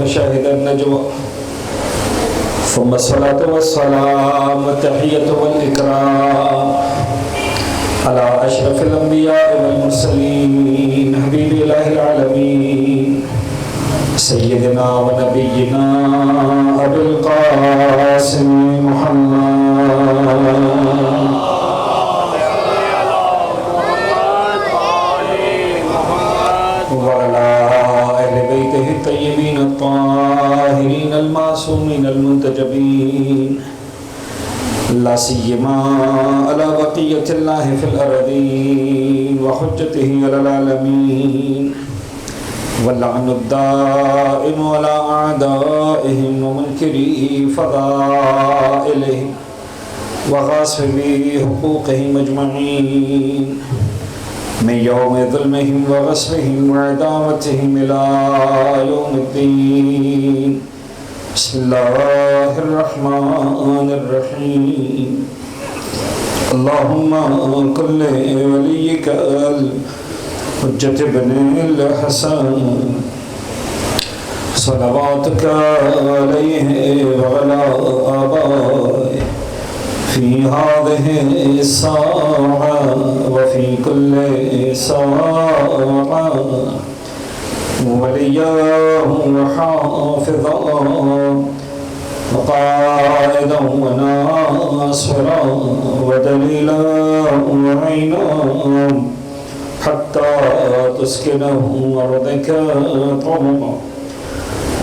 فشهد النجوى ثم الصلاة والسلام والتحية والإكرام على أشرف الأنبياء والمرسلين حبيب إله العالمين سيدنا ونبينا أبي القاسم محمد وعلى أهل بيته الطيبين الطاهرين المعصومين المنتجبين لا سيما على بقية الله في الأرضين وحجته على العالمين واللعن الدائم على أعدائهم ومنكري فضائلهم وغاصبي حقوقهم أجمعين من يوم ظلمهم وغصبهم وعداوتهم إلى يوم الدين بسم الله الرحمن الرحيم اللهم كن لوليك الحجة بن الحسن صلواتك عليه وعلى آبائه في هذه الساعة وفي كل ساعة وليا وحافظا وقائدا وناصرا ودليلا وعينا حتى تسكنه أرضك طوعا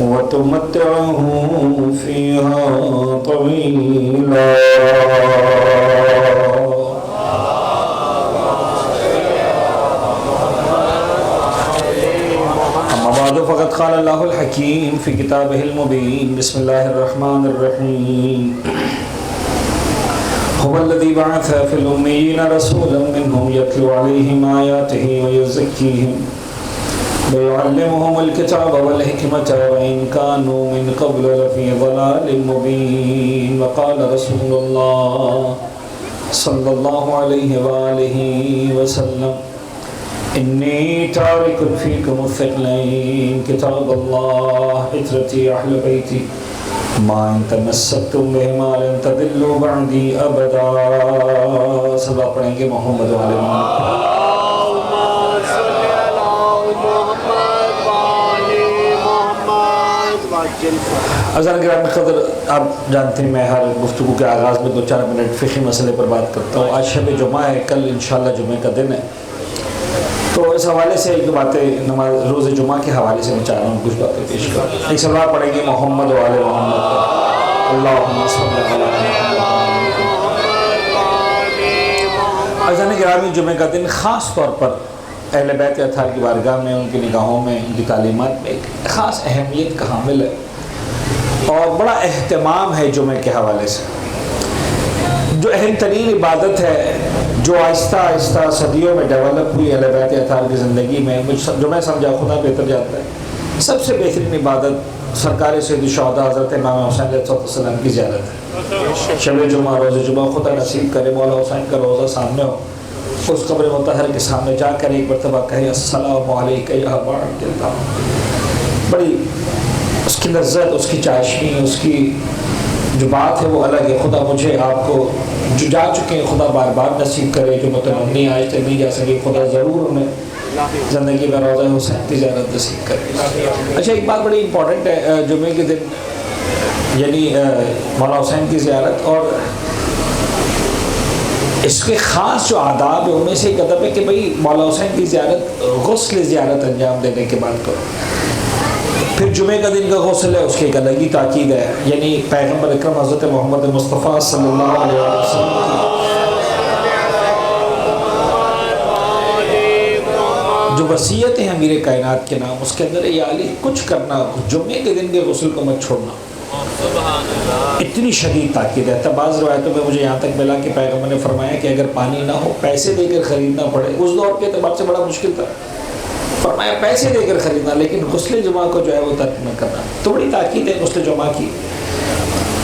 وتمتعه فيها طويلا أما بعد فقد قال الله الحكيم في كتابه المبين بسم الله الرحمن الرحيم هو الذي بعث في الأميين رسولا منهم يتلو عليهم آياته ويزكيهم ويعلمهم الكتاب والحكمة وإن كانوا من قبل لفي ضلال مبين وقال رسول الله صلى الله عليه وآله وسلم إني تارك فيكم الثقلين كتاب الله عترتي أهل بيتي ما إن تمسكتم بهما لن تضلوا بعدي أبدا سب پڑھیں گے محمد والے عزیزان گرامی قدر آپ جانتے ہیں میں ہر گفتگو کے آغاز میں 2-4 منٹ فقہی مسئلے پر بات کرتا ہوں. آج شب جمعہ ہے, کل انشاءاللہ جمعہ کا دن ہے, تو اس حوالے سے ایک باتیں نماز روز جمعہ کے حوالے سے میں چاہ رہا ہوں کچھ باتیں پیش کروں. ایک سلوات پڑھیں گے محمد و آل محمد پر. اللہم صلی علی محمد. عزیزان گرامی جمعہ کا دن خاص طور پر اہل بیت اطہار کی بارگاہ میں, ان کی نگاہوں میں, ان کی تعلیمات میں ایک خاص اہمیت کا حامل ہے اور بڑا اہتمام ہے جمعہ کے حوالے سے. جو اہم ترین عبادت ہے جو آہستہ آہستہ صدیوں میں ڈیولپ ہوئی اہل بیت اطہار کی زندگی میں, جو میں سمجھا خدا بہتر جانتا ہے, سب سے بہترین عبادت سرکار سید الشہداء حضرت امام حسین علیہ السلام کی زیارت ہے. شب جمعہ روز جمعہ خدا نصیب کرے مولا حسین کا روزہ سامنے ہو, اس قبر مطہر کے سامنے جا کر ایک مرتبہ کہے السلام علیکہ یا ابا عبداللہ. بڑی اس کی لذت, اس کی چاشنی, اس کی جو بات ہے وہ الگ ہے. خدا مجھے آپ کو جو جا چکے ہیں خدا بار بار نصیب کرے, جو متمنی آج تک نہیں جا سکے خدا ضرور انہیں زندگی میں روضہ حسین کی زیارت نصیب کرے. اچھا ایک بات بڑی امپورٹنٹ ہے جمعے کے دن, یعنی مولا حسین کی زیارت, اور اس کے خاص جو آداب ہے ان میں سے ایک ادب ہے کہ بھئی مولا حسین کی زیارت غسل زیارت انجام دینے کے بعد کرو. پھر جمعہ کا دن کا غسل ہے, اس کی ایک الگ ہی تاکید ہے. یعنی پیغمبر اکرم حضرت محمد مصطفیٰ صلی اللہ علیہ وسلم جو وصیت ہے امیر کائنات کے نام, اس کے اندر یا علی کچھ کرنا, جمعے کے دن کے غسل کو مت چھوڑنا, اتنی شدید تاکید ہے. بعض روایتوں میں مجھے یہاں تک ملا کہ پیغمبر نے فرمایا کہ اگر پانی نہ ہو پیسے دے کر خریدنا پڑے. اس دور کے اعتبار سے بڑا مشکل تھا, فرمایا پیسے دے کر خریدنا, لیکن غسل جمعہ کو جو ہے وہ ترک نہ کرنا. تو بڑی تاکید ہے غسل جمعہ کی.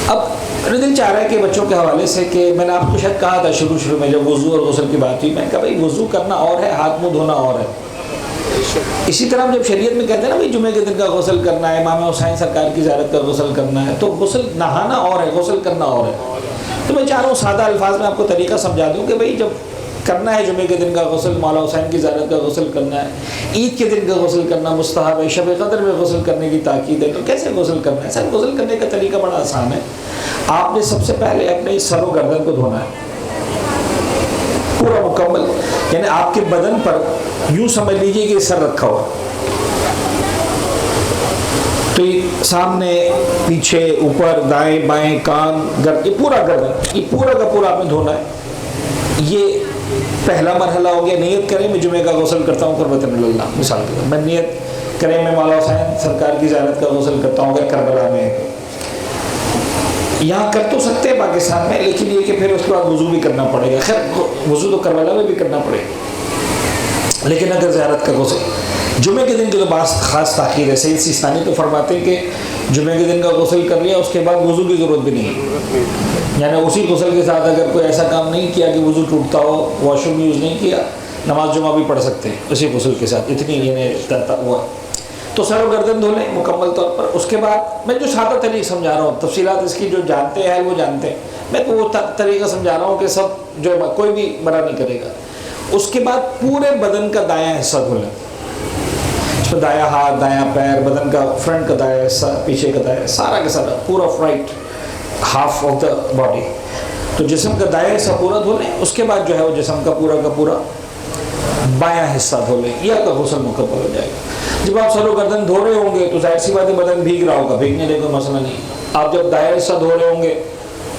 اب میرا دل چاہ رہا ہے کہ بچوں کے حوالے سے, کہ میں نے آپ کو شاید کہا تھا شروع میں جب وضو اور غسل کی بات ہوئی, میں نے کہا بھائی وضو کرنا اور ہے, ہاتھ منہ دھونا اور ہے. اسی طرح ہم جب شریعت میں کہتے ہیں نا بھائی جمعے کے دن کا غسل کرنا ہے، امام حسین سرکار کی زیارت کا غسل کرنا ہے، تو غسل نہانا اور ہے، غسل کرنا اور ہے. تو میں چاہ رہا ہوں سادہ الفاظ میں آپ کو طریقہ سمجھا دوں کہ بھائی جب کرنا ہے جمعے کے دن کا غسل، مولا حسین کی زیارت کا غسل کرنا ہے، عید کے دن کا غسل کرنا مستحب ہے، شب قدر میں غسل کرنے کی تاکید ہے، تو کیسے غسل کرنا ہے؟ سر غسل کرنے کا طریقہ بڑا آسان ہے. آپ نے سب سے پہلے اپنے سر و گردن کو دھونا ہے پورا مکمل، یعنی آپ کے بدن پر یوں سمجھ لیجئے کہ سر رکھا ہوا، تو یہ سامنے پیچھے اوپر دائیں بائیں کان گردن، یہ پورا گردن، یہ پورا کا پورا آپ نے دھونا ہے. یہ پہلا مرحلہ ہو گیا. نیت کریں میں جمعے کا غسل کرتا ہوں قربۃ اللہ، مثال کے طور میں نیت کریں میں مولا حسین سرکار کی زیارت کا غسل کرتا ہوں اگر کربلا میں ہے. یہاں کر تو سکتے ہیں پاکستان میں، لیکن یہ کہ پھر اس کے بعد وضو بھی کرنا پڑے گا. خیر وضو تو کربلا میں بھی کرنا پڑے گا، لیکن اگر زیارت کا غسل جمعے کے دن کی تو بات خاص تاخیر ہے. سید سیستانی تو فرماتے ہیں کہ جمعے کے دن کا غسل کر لیا اس کے بعد وضو کی ضرورت بھی نہیں ہے، یعنی اسی غسل کے ساتھ اگر کوئی ایسا کام نہیں کیا کہ وضو ٹوٹتا ہو، واش روم یوز نہیں کیا، نماز جمعہ بھی پڑھ سکتے ہیں اسی غسل کے ساتھ. اتنی یعنی ہوا. تو سر و گردن دھو لیں مکمل طور پر. اس کے بعد میں جو سادہ طریقہ سمجھا رہا ہوں، تفصیلات اس کی جو جانتے ہیں وہ جانتے ہیں، میں تو وہ طریقہ سمجھا رہا ہوں کہ سب جو کوئی بھی منع نہیں کرے گا. اس کے بعد پورے بدن کا دایاں حصہ دھو لیں، اس میں دایاں ہاتھ، دایاں پیر، بدن کا فرنٹ کا دایاں حصہ، پیچھے کا دایاں، سارا کا سارا پورا right half of the body. تو جسم کا دایاں حصہ پورا دھو لیں. اس کے بعد جو ہے وہ جسم کا پورا بایاں حصہ دھو لیں. یہ آپ کا غسل مکمل ہو جائے گا. جب آپ سر و گردن دھو رہے ہوں گے تو ظاہر سی بات ہے بدن بھیگ رہا ہوگا، بھیگنے کا کوئی مسئلہ نہیں. آپ جب دایاں حصہ دھو رہے ہوں گے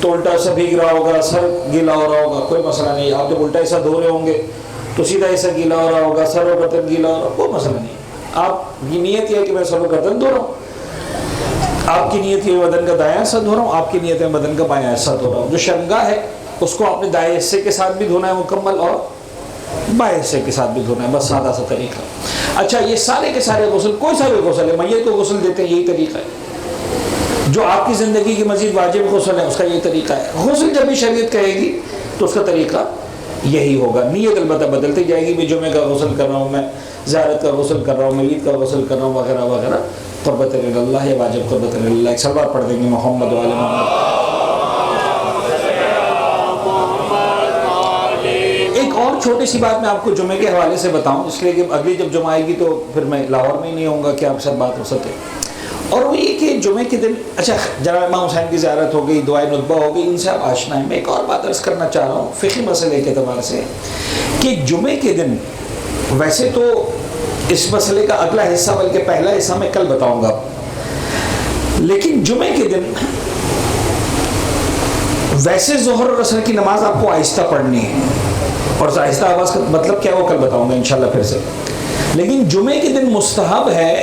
تو الٹا حصہ بھیگ رہا ہوگا، سر گیلا ہو رہا ہوگا، کوئی مسئلہ نہیں. آپ جب الٹا حصہ دھو رہے ہوں گے تو سیدھا حصہ گیلا ہو رہا ہوگا، سر و گردن گیلا ہو رہا ہوگا، کوئی مسئلہ نہیں. آپ کی نیت یہ ہے کہ میں سر و گردن دھو رہا ہوں، آپ کی نیت یہ بدن کا دایاں حصہ دھو رہا ہوں، آپ کی نیت ہے بدن کا بایاں حصہ دھو رہا ہوں. جو شرمگاہ ہے اس کو آپ نے دائیں حصے کے ساتھ بھی دھونا ہے مکمل اور بائیں حصے کے ساتھ بھی دھونا ہے. بس سادہ سا طریقہ. اچھا یہ سارے کے سارے غسل، کوئی سا بھی غسل ہے، میت کو غسل دیتے ہیں یہی طریقہ ہے. جو آپ کی زندگی کی مزید واجب غسل ہے اس کا یہی طریقہ ہے. غسل جب بھی شریعت کہے گی تو اس کا طریقہ یہی ہوگا. نیت البتہ بدلتی جائے گی، میں جمعے کا غسل کر رہا ہوں، میں زیارت کا غسل کر رہا ہوں، میں عید کا غسل کر رہا ہوں، وغیرہ وغیرہ. قربۃ اللہ یا واجب قربۃ اللہ. ایک سلوات پڑھ دیں گے محمد وعلی محمد. ایک اور چھوٹی سی بات میں آپ کو جمعے کے حوالے سے بتاؤں، اس لیے کہ اگلی جب جمعہ آئے گی تو پھر میں لاہور میں ہی نہیں ہوں گا کہ آپ سے بات ہو سکے. اور وہ یہ کہ جمعے کے دن، اچھا جناب امام حسین کی زیارت ہو گئی، دعائے ندبہ ہو گئی، ان سے آپ آشنا ہیں. میں ایک اور بات عرض کرنا چاہ رہا ہوں فقہی مسئلے کے اعتبار سے کہ جمعے کے دن، ویسے تو اس مسئلے کا اگلا حصہ بلکہ پہلا حصہ میں کل بتاؤں گا، لیکن جمعے کے دن ویسے ظہر اور عصر کی نماز آپ کو آہستہ پڑھنی ہے، اور آہستہ آواز کا مطلب کیا وہ کل بتاؤں گا انشاءاللہ پھر سے. لیکن جمعے کے دن مستحب ہے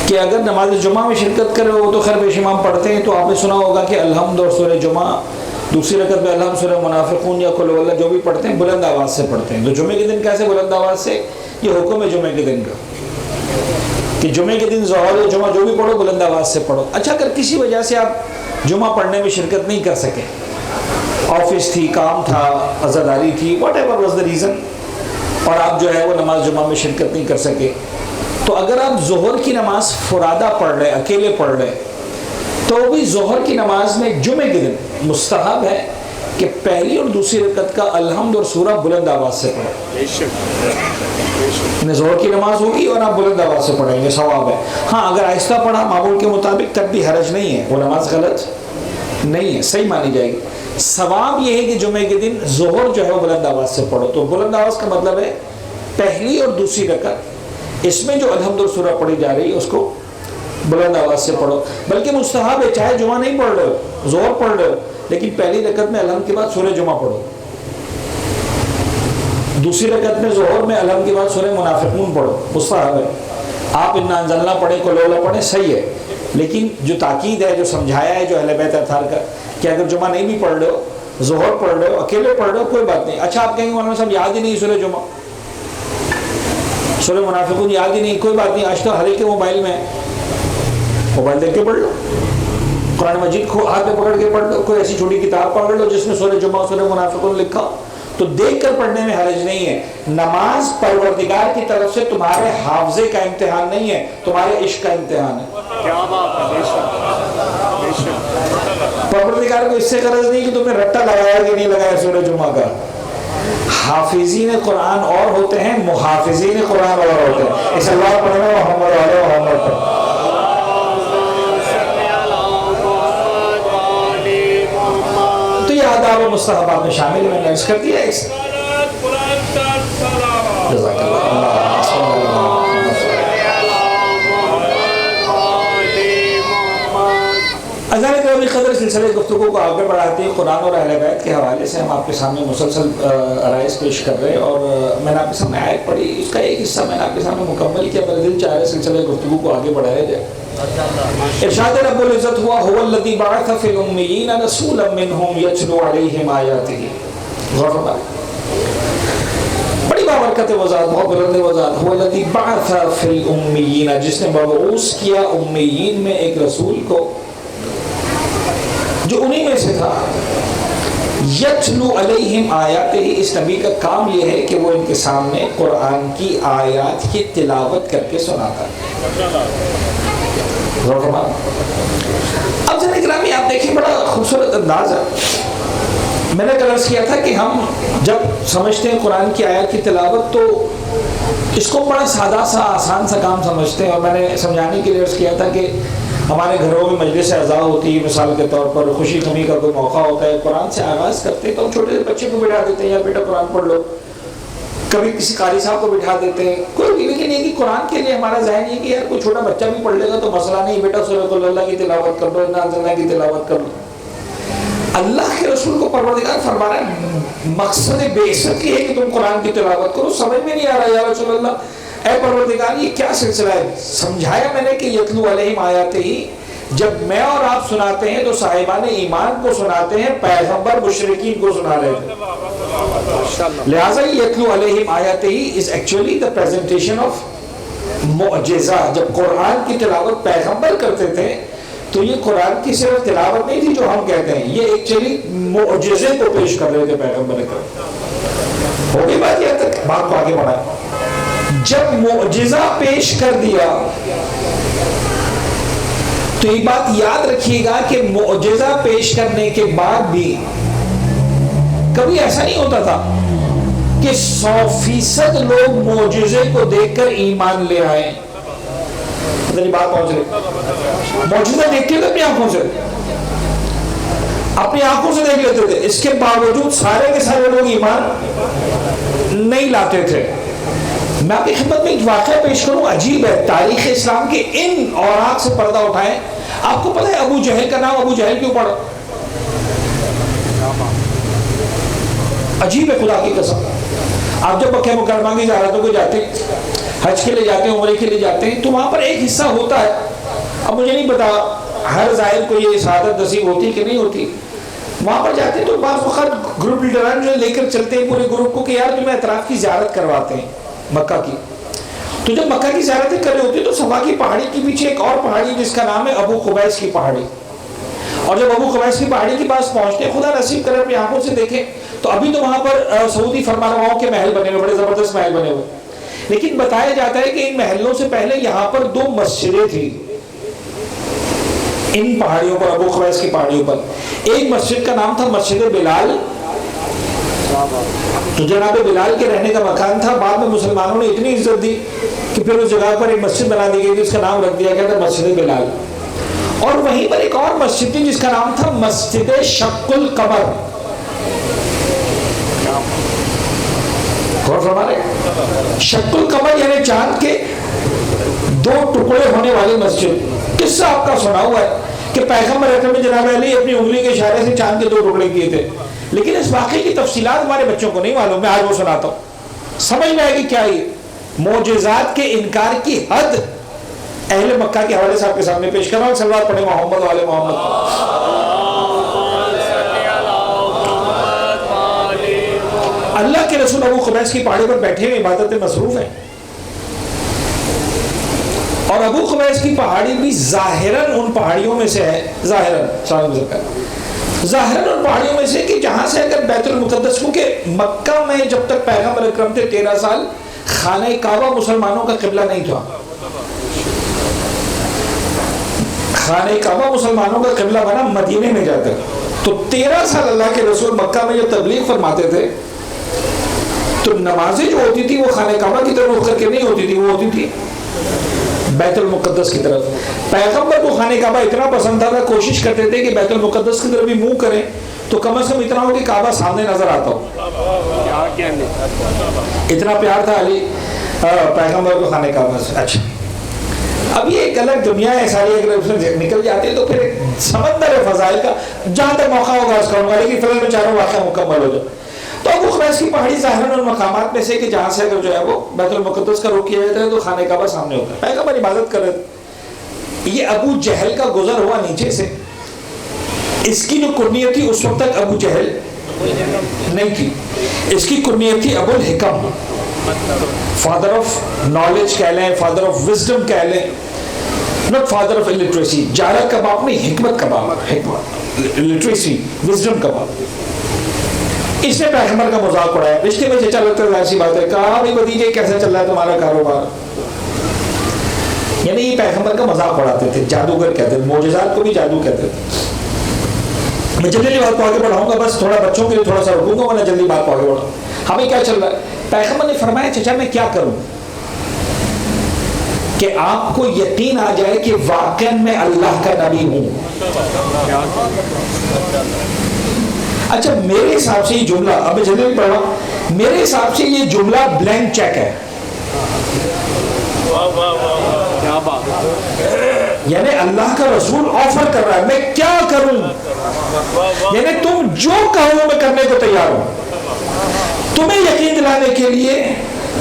کہ اگر نماز جمعہ میں شرکت کرے ہو تو خیر پیش امام پڑھتے ہیں تو آپ نے سنا ہوگا کہ الحمد اور سورہ جمعہ، دوسری رکعت میں الحمد، سورہ منافقون یا قل واللہ جو بھی پڑھتے ہیں بلند آواز سے پڑھتے ہیں. تو جمعے کے دن کیسے بلند آواز سے؟ یہ حکم ہے جمعے کے دن کا کہ جمعے کے دن ظہر و جمعہ جو بھی پڑھو بلند آواز سے پڑھو. اچھا اگر کسی وجہ سے آپ جمعہ پڑھنے میں شرکت نہیں کر سکے، آفس تھی، کام تھا، عزاداری تھی، what ever was the reason, اور آپ جو ہے وہ نماز جمعہ میں شرکت نہیں کر سکے، تو اگر آپ ظہر کی نماز فرادہ پڑھ رہے، اکیلے پڑھ رہے، تو بھی ظہر کی نماز میں جمعے کے دن مستحب ہے کہ پہلی اور دوسری رکعت کا الحمد اور سورہ بلند آواز سے پڑھیں. ظہر کی نماز ہوگی اور آپ بلند آواز سے پڑھیں گے، ثواب ہے. ہاں اگر آہستہ پڑھا معمول کے مطابق تب بھی حرج نہیں ہے، وہ نماز غلط نہیں ہے، صحیح مانی جائے گی. ثواب یہ ہے کہ جمعے کے دن ظہر جو ہے وہ بلند آواز سے پڑھو. تو بلند آواز کا مطلب ہے پہلی اور دوسری رکعت، اس میں جو الحمد اور سورہ پڑھی جا رہی ہے اس کو بلند آواز سے پڑھو. بلکہ مستحب ہے، چاہے جمعہ نہیں پڑھ رہے ہو، ظہر پڑھ رہے ہو، لیکن پہلی رکعت میں الحمد کے بعد سورہ جمعہ پڑھو، دوسری رکعت میں ظہر میں الحمد کے بعد سورہ منافقون پڑھو، مستحب ہے. آپ انا انزلنا پڑھیں، قل اعوذ پڑھیں، صحیح ہے. لیکن جو تاکید ہے، جو سمجھایا ہے جو اہل بیت اطہار کا، کہ اگر جمعہ نہیں بھی پڑھ رہے ہو، ظہر پڑھ رہے ہو، اکیلے پڑھ رہے ہو، کوئی بات نہیں. اچھا آپ کہیں گے مولانا صاحب یاد ہی نہیں سورہ جمعہ، سورہ منافقون یاد ہی نہیں، کوئی بات نہیں. آج کل ہر ایک کے موبائل میں، موبائل دیکھ کے پڑھ لو، قرآن مجید کو ہاتھ میں پکڑ کے پڑھ لو، کوئی ایسی چھوٹی کتاب پکڑ لو جس میں سورہ جمعہ سورہ منافقون لکھا، تو دیکھ کر پڑھنے میں حرج نہیں ہے. نماز پروردگار کی طرف سے تمہارے حافظے کا امتحان نہیں ہے، تمہارے عشق کا امتحان ہے. کیا بات ہے، بے شک. پروردگار کو اس سے غرض نہیں کہ تم نے رٹا لگایا کہ نہیں لگایا سورہ جمعہ کا. حافظین قرآن اور ہوتے ہیں، محافظین قرآن اور ہوتے ہیں. اس اللہ پڑھنا محمد علیہ محمد پر. تو یہ آداب و مستحبات میں شامل ہے، میں نے عرض کر دیا. جزاک اللہ. اذان کرام قدر سلسلے گفتگو کو آگے بڑھاتے ہیں. قرآن اور اہل بیت کے حوالے سے ہم آپ کے سامنے مسلسل عرائض پیش کر رہے ہیں، اور میں نے آپ کے سامنے آیت پڑھی، اس کا ایک حصہ میں نے آپ کے سامنے مکمل کیا. میرا دل چاہ رہا ہے سلسلے گفتگو کو آگے بڑھایا جائے. ارشاد رب العزت ہوا هو الذی بعث فی الامیین رسولا منہم یتلو علیہم آیاتہ. غور فرمائیں، بڑی بابرکت وضاحت، بہت بلند وضاحت. هو الذی بعث فی الامیین، جس نے مبعوث کیا امیین میں ایک رسول کو جو انہی میں سے تھا. یتلو علیہم آیاتہ، اس نبی کا کام یہ ہے کہ وہ ان کے سامنے قرآن کی آیات کی تلاوت کر کے سناتا ہے. اب جناب گرامی آپ دیکھیں، بڑا خوبصورت انداز ہے. میں نے عرض کیا تھا کہ ہم جب سمجھتے ہیں قرآن کی آیات کی تلاوت تو اس کو بڑا سادہ سا آسان سا کام سمجھتے ہیں. اور میں نے سمجھانے کے لیے عرض کیا تھا کہ ہمارے گھروں میں مجلس اعزاء ہوتی ہے، مثال کے طور پر خوشی غمی کا کوئی موقع ہوتا ہے، قرآن سے آغاز کرتے ہیں تو ہم چھوٹے سے بچے کو بٹھا دیتے ہیں، یا بیٹا قرآن پڑھ لو. کبھی کسی قاری صاحب کو بٹھا دیتے ہیں، کوئی لیکن یہ کہ قرآن کے لیے ہمارا ذہن یہ کہ یار کوئی چھوٹا بچہ بھی پڑھ لے گا تو مسئلہ نہیں، بیٹا سورۃ اللہ کی تلاوت کر لو، انا انزلنا کی تلاوت کر لو. اللہ کے رسول کو پروردگار فرما رہا ہے مقصد بعثت یہ ہے کہ تم قرآن کی تلاوت کرو. سمجھ میں نہیں آ رہا یا رسول اللہ، اے پروردگار یہ کیا سلسلہ ہے؟ سمجھایا میں نے کہ یتلو علیہم آیاتہ ہی، جب میں اور آپ سناتے ہیں تو صاحبان ایمان کو سناتے ہیں، پیغمبر مشرکین کو سنا رہے ہیں. لہٰذا یتلو علیہم آیاتہ is actually the presentation of معجزہ. جب قرآن کی تلاوت پیغمبر کرتے تھے تو یہ قرآن کی صرف تلاوت نہیں تھی جو ہم کہتے ہیں، یہ ایکچولی معجزے کو پیش کر رہے تھے پیغمبر کا. ہو گئی بات، یہاں تک بات کو آگے بڑھائیں. جب معجزہ پیش کر دیا تو یہ بات یاد رکھیے گا کہ معجزہ پیش کرنے کے بعد بھی کبھی ایسا نہیں ہوتا تھا کہ 100% لوگ معجزے کو دیکھ کر ایمان لے آئے. بات پہنچ رہی، معجزہ دیکھتے تھے اپنی آنکھوں سے، اپنی آنکھوں سے دیکھ لیتے تھے، اس کے باوجود سارے کے سارے لوگ ایمان نہیں لاتے تھے. میں آپ کی خدمت میں ایک واقعہ پیش کروں، عجیب ہے. تاریخ اسلام کے ان اوراق سے پردہ اٹھائیں. آپ کو پتہ ہے ابو جہل کا نام ابو جہل کیوں پڑا؟ عجیب ہے خدا کی قسم. آپ جب مکہ مکرمہ کی زیارتوں کو جاتے ہیں، حج کے لیے جاتے ہیں، عمرے کے لیے جاتے ہیں، تو وہاں پر ایک حصہ ہوتا ہے. اب مجھے نہیں پتا ہر زائر کو یہ سعادت نصیب ہوتی کہ نہیں ہوتی. وہاں پر جاتے ہیں تو بعض وقت گروپ لیڈران جو لے کر چلتے ہیں پورے گروپ کو کہ یار تمہیں اطراف کی زیارت کرواتے ہیں مکہ کی. تو جب مکہ کی زیارتیں کر رہے ہوتے ہیں تو صفا کی پہاڑی کے پیچھے ایک اور پہاڑی جس کا نام ہے ابو قبیس کی پہاڑی. اور جب ابو قبیس کی پہاڑی کے پاس پہنچتے ہیں، خدا نصیب کرے اپنی آنکھوں سے دیکھیں تو ابھی تو وہاں پر سعودی فرمانرواؤں کے محل بنے ہوئے، بڑے زبردست محل بنے ہوئے. لیکن بتایا جاتا ہے کہ ان محلوں سے پہلے یہاں پر 2 مسجدیں تھیں ان پہاڑیوں پر، ابو قبیس کی پہاڑیوں پر. ایک مسجد کا نام تھا مسجد بلال، تو جناب بلال کے رہنے کا مکان تھا. بعد میں مسلمانوں نے اتنی عزت دی کہ پھر اس جگہ پر ایک مسجد بنا دی گئی تھی، اس کا نام رکھ دیا گیا تھا مسجد بلال. اور وہیں پر ایک اور مسجد تھی جس کا نام تھا مسجد شق القمر. غور فرما رہے، شق القمر یعنی چاند کے 2 ٹکڑے ہونے والی مسجد. قصہ آپ کا سنا ہوا ہے کہ پیغمبر اکرم جناب علی اپنی انگلی کے اشارے سے چاند کے 2 ٹکڑے کیے تھے. لیکن اس واقعے کی تفصیلات ہمارے بچوں کو نہیں معلوم، میں آج وہ سناتا ہوں، سمجھ میں آئے گی کیا یہ معجزات کے انکار کی حد اہل مکہ کے حوالے سے آپ کے سامنے پیش کر رہا ہوں. صلوات پڑھیں محمد والے محمد. اللہ کے رسول ابو قبیس کی پہاڑی پر بیٹھے ہوئے عبادت میں مصروف ہیں، اور ابو قبیس کی پہاڑی بھی ظاہراً ان پہاڑیوں میں سے ہے، ظاہراً ان پہاڑیوں میں سے کہ جہاں سے اگر بیت المقدس، کیونکہ مکہ میں جب تک پیغمبر اکرم تھے 13 سال خانہ کعبہ مسلمانوں کا قبلہ نہیں تھا. خانہ کعبہ مسلمانوں کا قبلہ بنا مدینے میں جا کر. تو 13 سال اللہ کے رسول مکہ میں جب تبلیغ فرماتے تھے تو نمازیں جو ہوتی تھی وہ خانہ کعبہ کی طرف رخ کر کے نہیں ہوتی تھی، وہ ہوتی تھی بیت المقدس کی طرف. پیغمبر کو خانہ کعبہ اتنا پسند تھا، کوشش کرتے تھے کہ بیت المقدس کی طرف بھی منہ کریں تو کم از کم اتنا ہو کہ کعبہ سامنے نظر آتا ہو. اتنا پیار تھا علی پیغمبر کو خانہ کعبہ سے. اچھا، اب یہ ایک الگ دنیا ہے ساری، اگر اس میں نکل جاتے تو پھر سمندر ہے فضائل کا، جہاں تک موقع ہوگا اس کروں گا، لیکن فلن میں چاروں واقعہ مکمل ہو جائے. تو ابو قبیس کی پہاڑی ظاہراً ان مقامات میں سے کہ جہاں سے اگر جو ہے وہ بیت المقدس کا رخ کیا جاتا ہے تو خانہ کعبہ سامنے ہوتا ہے. پیغمبر عبادت کر رہے تھے، یہ ابو جہل کا گزر ہوا نیچے سے. اس کی جو کنیت تھی اس وقت تک ابو جہل نہیں تھی، اس کی کنیت تھی ابو الحکم، فادر آف نالج کہہ لیں، فادر آف وزڈم کہہ لیں، ناٹ فادر آف الٹریسی. جارہ کا باپ نہیں، حکمت کا باپ، حکمت، لٹریسی، وزڈم کا باپ. اس نے پیغمبر کا مذاق اڑایا. رشتے میں چچا لگتا ہے، ظاہر سی بات ہے. کہا بھائی بھتیجے کیسا چل رہا ہے تمہارا کاروبار؟ یعنی یہ پیغمبر کا مذاق اڑاتے تھے، جادوگر کہتے تھے، معجزات کو بھی جادو کہتے تھے. میں جلدی بات کو آگے بڑھاؤں گا، بس تھوڑا بچوں کے لیے تھوڑا سا رکوں گا ورنہ جلدی بات کو آگے بڑھاؤں. ہمیں کیا چل رہا ہے؟ پیغمبر نے فرمایا چچا میں کیا کروں کہ آپ کو یقین آ جائے کہ واقعا میں اللہ کا نبی ہوں. اچھا میرے حساب سے یہ جملہ، اب جلدی پڑھا، میرے حساب سے یہ جملہ بلینک چیک ہے. یعنی اللہ کا رسول آفر کر رہا ہے میں کیا کروں، یعنی تم جو کہو میں کرنے کو تیار ہوں، تمہیں یقین دلانے کے لیے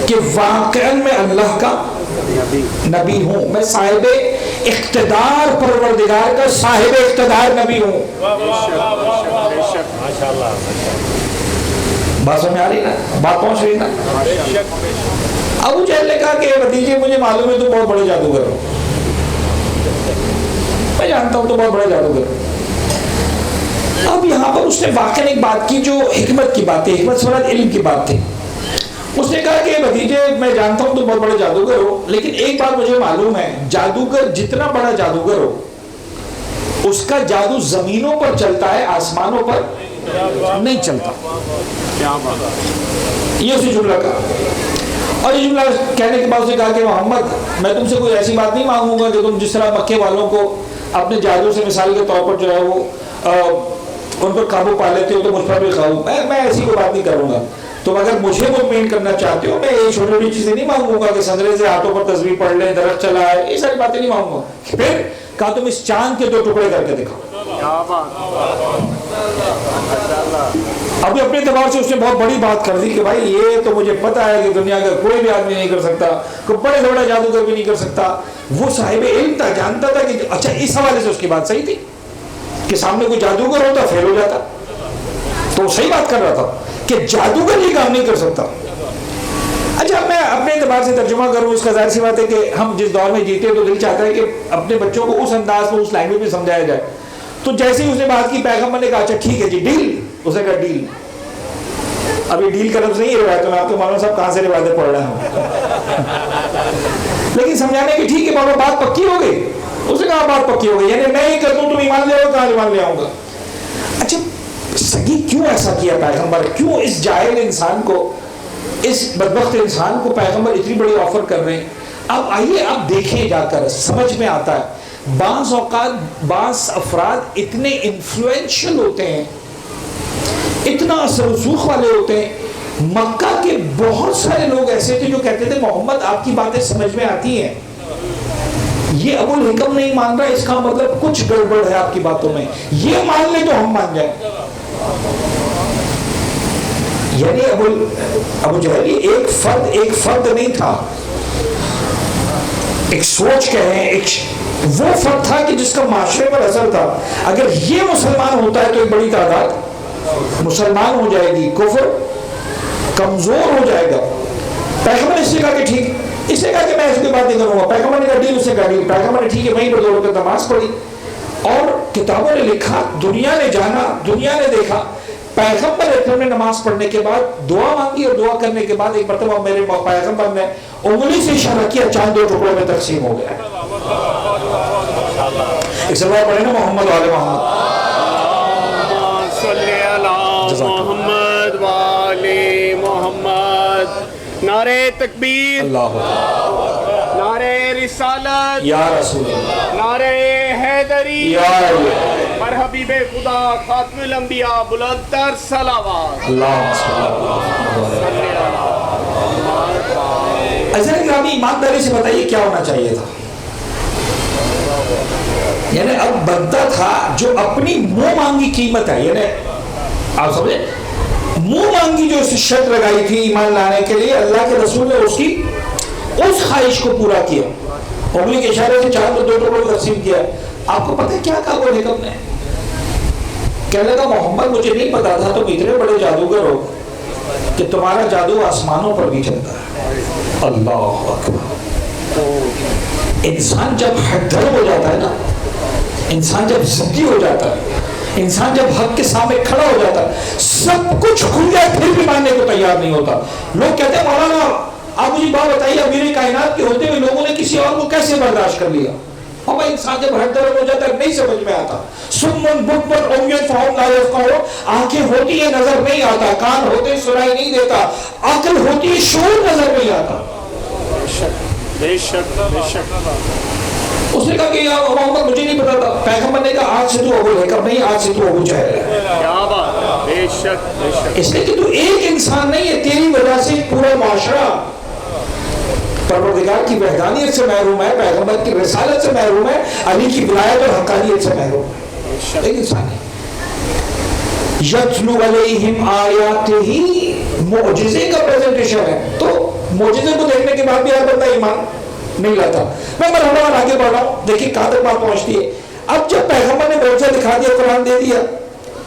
کہ واقعا میں اللہ کا نبی ہوں، میں صاحب اقتدار پروردگار کا صاحب اقتدار نبی ہوں. بات سمجھ آ رہی نا، بات پہنچ رہی نا. ابو جہل نے کہا کہ بھتیجے مجھے معلوم ہے تم بہت بڑے جادوگر ہو، میں جانتا ہوں تو بہت بڑے جادوگر. اب یہاں پر اس نے واقعا ایک بات کی جو حکمت کی بات تھی، حکمت سے مراد علم کی بات تھی. اس نے کہا کہ بھتیجے میں جانتا ہوں تم بہت بڑے جادوگر ہو، لیکن ایک بات مجھے معلوم ہے، جادوگر جتنا بڑا جادوگر ہو اس کا جادو زمینوں پر چلتا ہے، آسمانوں پر نہیں چلتا. یہ اسی جملہ کہا. اور یہ جملہ کہنے کے بعد اس نے کہا کہ محمد میں تم سے کوئی ایسی بات نہیں مانگوں گا کہ تم جس طرح مکے والوں کو اپنے جادو سے مثال کے طور پر جو ہے وہ ان پر قابو پا لیتے ہو تو مجھ پر بھی قابو، میں ایسی کوئی بات نہیں کروں گا. تم اگر مجھے مطمئن کرنا چاہتے ہو میں یہ چھوٹی چھوٹی چیزیں نہیں مانگوں گا کہ سندرے سے ہاتھوں پر تصویر پڑھ لیں، درخت چلا ہے، یہ ساری باتیں نہیں مانگوں گا. پھر کہا تم اس چاند کے 2 ٹکڑے کر کے دکھاؤ. ابھی اپنے اعتبار سے اس نے بہت بڑی بات کر دی کہ بھائی یہ تو مجھے پتا ہے کہ دنیا کا کوئی بھی آدمی نہیں کر سکتا، کوئی بڑے سے بڑا جادوگر بھی نہیں کر سکتا. وہ صاحب علم تھا، جانتا تھا کہ اچھا اس حوالے سے اس کی بات صحیح تھی کہ سامنے کوئی جادوگر ہوتا فیل ہو جاتا، تو وہ صحیح بات کر رہا تھا کہ جادوگر یہ کام نہیں کر سکتا. اچھا میں اپنے اعتبار سے ترجمہ کروں اس کا، ظاہر سی بات ہے کہ ہم جس دور میں جیتے ہیں تو دل چاہتا ہے کہ اپنے بچوں کو اس انداز میں اس لینگویج میں سمجھایا جائے. تو جیسے ہی اس نے بات کی پیغمبر نے کہا اچھا ٹھیک ہے جی ڈیل. اس نے کہا ڈیل. ابھی ڈیل کا لفظ نہیں ہے روایتوں میں، آپ کے مولانا صاحب کہاں سے روایتیں پڑھ رہے ہیں، لیکن سمجھانے کی ٹھیک ہے بابا بات پکی ہو گئی. اس نے کہا بات پکی ہو گئی، یعنی میں ہی کر دوں تم ایمان لے آؤ، کہاں ایمان لے آؤں گا. اچھا سگی کیوں ایسا کیا پیغمبر، کیوں اس جاہل انسان کو، اس بدبخت انسان کو پیغمبر اتنی بڑی آفر کر رہے ہیں. اب آئیے اب دیکھیں جا کر سمجھ میں آتا ہے. بعض اوقات بعض افراد اتنے انفلوئنشل ہوتے ہیں، اتنا اثر رسوخ والے ہوتے ہیں. مکہ کے بہت سارے لوگ ایسے تھے جو کہتے تھے محمد آپ کی باتیں سمجھ میں آتی ہیں، یہ ابو الحکم نہیں مان رہا، اس کا مطلب کچھ گڑبڑ ہے آپ کی باتوں میں، یہ مان لے تو ہم مان جائیں. یعنی ابو جہل ایک فرد نہیں تھا، ایک سوچ کہیں، ایک وہ فرد تھا کہ جس کا معاشرے پر اثر تھا. اگر یہ مسلمان ہوتا ہے تو ایک بڑی تعداد مسلمان ہو جائے گی، کفر کمزور ہو جائے گا. پیغمبر نے اس سے کہا کہ ٹھیک، اس نے کہا کہ میں ایسی کوئی بات نہیں کروں گا. پیغمبر نے کہا ڈیل، اس نے کہا ڈیل. پیغمبر نے ٹھیک ہے وہیں پر 2 رکعت نماز پڑھی اور کتابوں نے لکھا، دنیا نے جانا، دنیا نے دیکھا، پیغمبر اکرم نے نماز پڑھنے کے بعد دعا مانگی اور دعا کرنے کے بعد ایک مرتبہ میرے پیغمبر نے انگلی سے اشارہ کیا، چاند 2 ٹکڑوں میں تقسیم ہو گیا۔ ایک سلوات پڑھیں نا محمد وعلی محمد صلی علی محمد وعلی محمد۔ نعرہ تکبیر، اللہ نعرہ رسالت، یا رسول اللہ، نعرہ حیدری، یا اللہ، پر حبیب خدا خاتم الانبیاء بلند تر صلوات۔ اللہ ایسا گرامی ایمانداری سے بتائیے کیا ہونا چاہیے تھا؟ یعنی اب بندہ تھا جو اپنی منہ مانگی قیمت ہے، یعنی آپ سمجھے منہ مانگی جو اس شرط لگائی تھی ایمان لانے کے لیے، اللہ کے رسول نے اس کی اس خواہش کو پورا کیا، انگلی کے اشارے سے چاند 2 ٹکڑوں کو تقسیم کیا۔ آپ کو پتہ ہے کیا کہا وہ نکم نے؟ کہنے لگا محمد مجھے نہیں پتا تھا تم اتنے بڑے جادوگر ہو کہ تمہارا جادو آسمانوں پر بھی چلتا ہے۔ اللہ اکبر۔ انسان جب حق در ہو جاتا ہے نا، انسان جب ضدی ہو جاتا ہے، انسان جب حق کے سامنے کھڑا ہو جاتا ہے، سب کچھ کھل جائے پھر بھی ماننے کو تیار نہیں ہوتا۔ لوگ کہتے ہیں مولانا آپ مجھے بات بتائیے امیر کائنات کے ہوتے ہوئے لوگوں نے کسی اور کو کیسے برداشت کر لیا؟ اور بھائی انسان جب حق در ہو جاتا ہے نہیں سمجھ میں آتا۔ سمن بکمن عمیٌ فہم لا یفقہون، آنکھیں ہوتی ہیں نظر نہیں آتا، کان ہوتے ہیں سنائی نہیں دیتا، عقل ہوتی ہے شعور نظر نہیں آتا۔ بے شک بے شک۔ اس نے کہا کہ یا محمد مجھے نہیں پتا تھا۔ پیغمبر نے کہا آج سے تو ابو لہب نہیں، آج سے تو ابو جہل ہے۔ کیا بات ہے، بے شک بے شک۔ اس لیے کہ تو ایک انسان نہیں ہے، تیری وجہ سے پورا معاشرہ پروردگار کی وحدانیت سے محروم ہے، پیغمبر کی رسالت سے محروم ہے، علی کی ولایت اور حقانیت سے محروم ہے۔ ایک انسان ہے۔ یتلو علیہم آیاتہ، معجزے کا پریزنٹیشن ہے، تو معجزے کو دیکھنے کے بعد بھی ہر بندہ ایمان نہیں لاتا۔ میں مرحبا آگے بڑھ رہا ہوں، دیکھیں کہاں تک بات پہنچتی ہے۔ اب جب پیغمبر نے معجزہ دکھا دیا، قرآن دے دیا،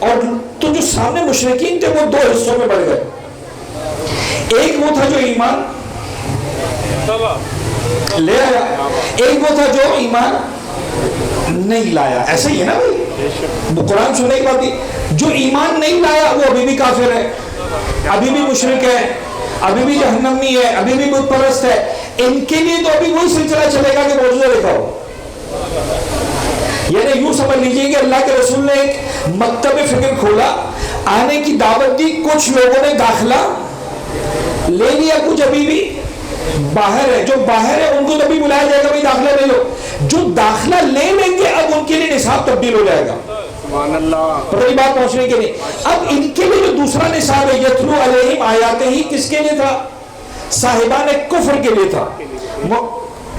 اور تو جو سامنے مشرکین تھے وہ 2 حصوں میں بڑھ گئے۔ ایک وہ تھا جو ایمان لے آیا، ایک وہ تھا جو ایمان نہیں لایا۔ ایسا ہی ہے نا بھائی، قرآن سننے کے بعد جو ایمان نہیں لایا وہ ابھی بھی کافر ہے، ابھی بھی مشرک ہے، ابھی بھی جہنمی ہے، ابھی بھی بت پرست ہے۔ ان کے لیے تو ابھی وہی سلسلہ چلے گا کہ معجزہ دکھاؤ۔ یعنی یوں سمجھ لیجئے کہ اللہ کے رسول نے ایک مکتب فکر کھولا، آنے کی دعوت دی، کچھ لوگوں نے داخلہ لے لیا، کچھ ابھی بھی باہر ہے۔ جو باہر ہے ان کو تو ابھی بلایا جائے گا بھائی داخلہ لے لو، جو داخلہ لے لیں گے اب ان کے لیے نصاب تبدیل ہو جائے گا۔ سبحان اللہ۔ پتہ نہیں بات پہنچنے کے لیے۔ اب ان کے لیے جو دوسرا نصاب ہے یتلو علیہم آیاتہ ہی، کس کے لیے تھا؟ صاحبان کفر کے لیے تھا،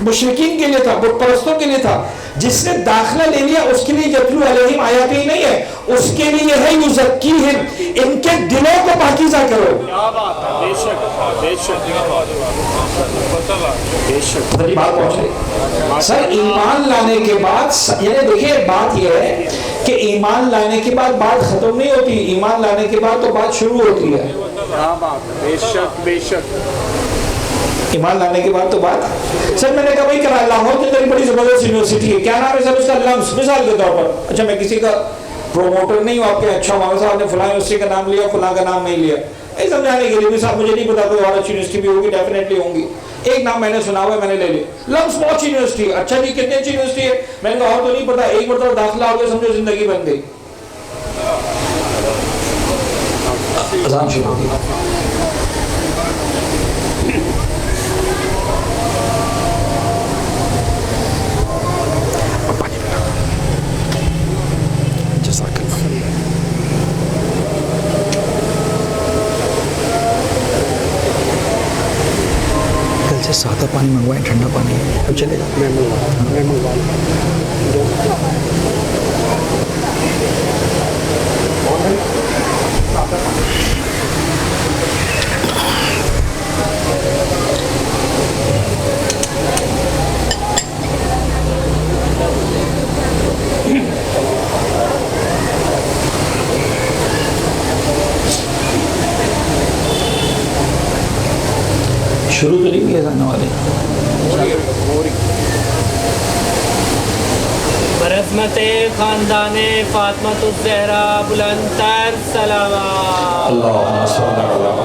مشرکین کے لیے تھا، بت پرستوں کے لیے تھا۔ جس نے داخلہ لے لیا اس کے لیے یتلو علیہم آیاتہ ہی نہیں ہے، اس کے لیے ہے یزکیہم، ان کے دلوں کو پاکیزہ کرو۔ کیا بات ہے، بے شک بے شک بے شک۔ بات پہنچ رہی سر، ایمان لانے کے بعد، یعنی دیکھیں بات یہ ہے کہ ایمان لانے کے بعد بات ختم نہیں ہوتی، ایمان لانے کے بعد تو بات شروع ہوتی ہے۔ کیا بات ہے، بے شک بے شک۔ ایمان لانے کے بعد تو بات، سر میں نے کہا بھائی کرا لاہور کے اندر بڑی زبردست یونیورسٹی ہے، کیا نام ہے سر اس کا؟ لمس، مثال کے طور پر۔ اچھا میں کسی کا پروموٹر نہیں ہوں آپ کے، اچھا مولانا صاحب نے فلاں یونیورسٹی کا نام لیا، فلاں کا نام نہیں لیا، یہ سمجھانے کے لیے صاحب مجھے نہیں پتا کوئی اور اچھی یونیورسٹی بھی ہوگی، ڈیفینیٹلی ہوں گی، ایک نام میں نے سنا ہوا ہے میں نے لے لیا، لمس بہت یونیورسٹی۔ اچھا جی کتنی اچھی یونیورسٹی ہے؟ میں نے کہا اور تو نہیں پتا، ایک مرتبہ داخلہ ہو گیا سمجھو زندگی بن گئی۔ اذان شروع ہوگی۔ کل سے سادہ پانی منگوائیں، ٹھنڈا پانی تو چلے گا؟ میں منگوا شروع تو نہیں کیا جانے والے؟ اور عظمت خاندان فاطمہ الزہرا بلند تر صلوات. اللہم صلی اللہ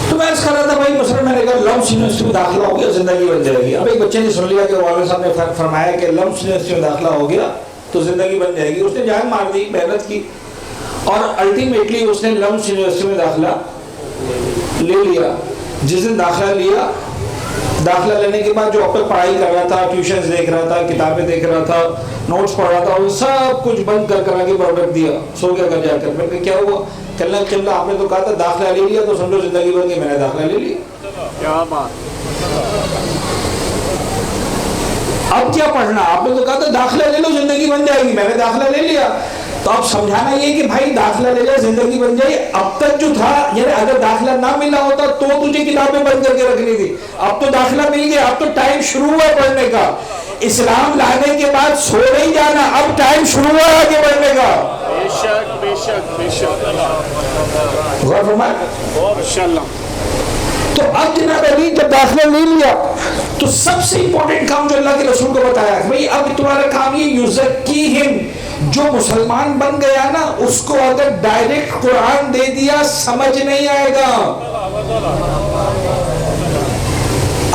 تو میں اس کر رہا تھا بھائی مثلا میں نے کہا لمس یونیورسٹی میں داخلہ ہو گیا زندگی بن جائے گی. اب ایک بچے نے سن لیا کہ والد صاحب نے فرمایا کہ لمس یونیورسٹی میں داخلہ ہو گیا تو زندگی بن جائے گی. اس نے جان مار دی, محنت کی اور الٹیمیٹلی اس نے لمس یونیورسٹی میں داخلہ لے لیا. جس دن داخلہ لیا, داخلہ لینے کے بعد جو اب تک پڑھائی کر رہا تھا, ٹیوشنز دیکھ رہا تھا, کتابیں دیکھ رہا تھا, نوٹس پڑھ رہا تھا, وہ سب کچھ بند کر کے برابر رکھ دیا. سو گیا کر جا کر. میں نے کیا ہوا؟ کہنا چل آپ نے تو کہا تھا داخلہ لے لیا تو سمجھو زندگی بن گئی. میں نے داخلہ لے لیا. کیا بات. اب کیا پڑھنا؟ آپ نے تو کہا تھا داخلہ لے لو زندگی بن جائے گی. میں نے داخلہ لے لیا. تو اب سمجھانا یہ کہ بھائی داخلہ لے لیا زندگی بن جائے. اب تک جو تھا یعنی اگر داخلہ نہ ملا ہوتا تو تجھے کتابیں بند کر کے رکھنی تھی. اب تو داخلہ مل گیا, اب تو ٹائم شروع ہوا پڑھنے کا. اسلام لانے کے بعد سو نہیں جانا, اب ٹائم شروع ہوا آگے بڑھنے کا. بے شک بے شک بے شک. غور فرمائے. ماشاءاللہ. تو اب جناب علی جب داخلہ لے لیا تو سب سے امپورٹنٹ کام جو اللہ کے رسول کو بتایا کہ بھئی اب تمہارا کام یہ یزکیہم, جو مسلمان بن گیا نا اس کو اگر ڈائریکٹ قرآن دے دیا سمجھ نہیں آئے گا.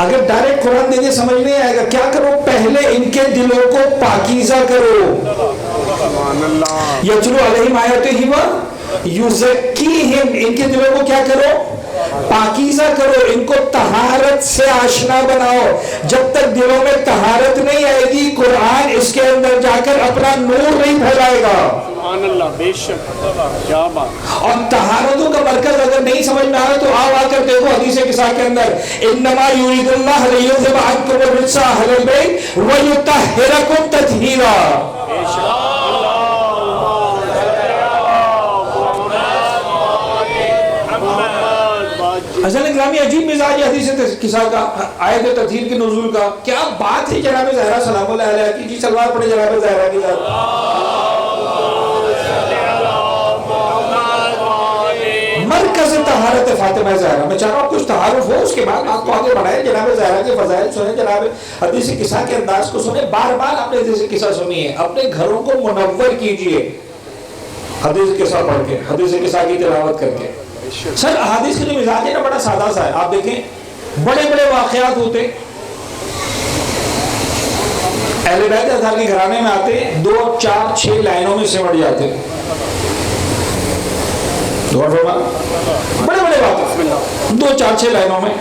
اگر ڈائریکٹ قرآن دے دیا سمجھ نہیں آئے گا. کیا کرو؟ پہلے ان کے دلوں کو پاکیزہ کرو. سبحان اللہ. یتلو علیہم آیاتہ و یزکیہم, ان کے دلوں کو کیا کرو؟ پاکیزہ کرو, ان کو طہارت سے آشنا بناؤ. جب تک دلوں میں طہارت نہیں آئے گی قرآن اس کے اندر جا کر اپنا نور نہیں پھیلائے گا. سبحان اللہ. بے شک. کیا بات. اور طہارتوں کا مرکز اگر نہیں سمجھ میں آیا تو آ کر دیکھو حدیث قصہ کے اندر انما یرید اللہ لیذھب عنکم الرجس اہل البیت ویطہرکم تطہیرا. بے شک. حضرت گرامی عجیب مزاج حدیث قصہ کا, آیت تطہیر کے نزول کا. کیا بات ہے جناب زہرا سلام اللہ علیہ کی. جی سلوات پڑھے جناب زہرا کی. مرکز طہارت فاطمہ زہرا. میں چاہ رہا ہوں کچھ تعارف ہو, اس کے بعد آپ کو آگے بڑھائیں. جناب زہرا کے فضائل سنیں, جناب حدیث قصہ کے انداز کو سنیں. بار بار آپ نے حدیث قصہ سنی ہے, اپنے گھروں کو منور کیجئے حدیث قصہ پڑھ کے, حدیث قصہ کی تلاوت کر کے. سر حدیث کا جو مزاج ہے نا بڑا سادہ سا ہے. آپ دیکھیں بڑے بڑے واقعات ہوتے, اہل بیت اطہار کے گھرانے میں آتے, 2 4 6 لائنوں میں سمٹ جاتے. بڑے بڑے واقعات 2 4 6 لائنوں میں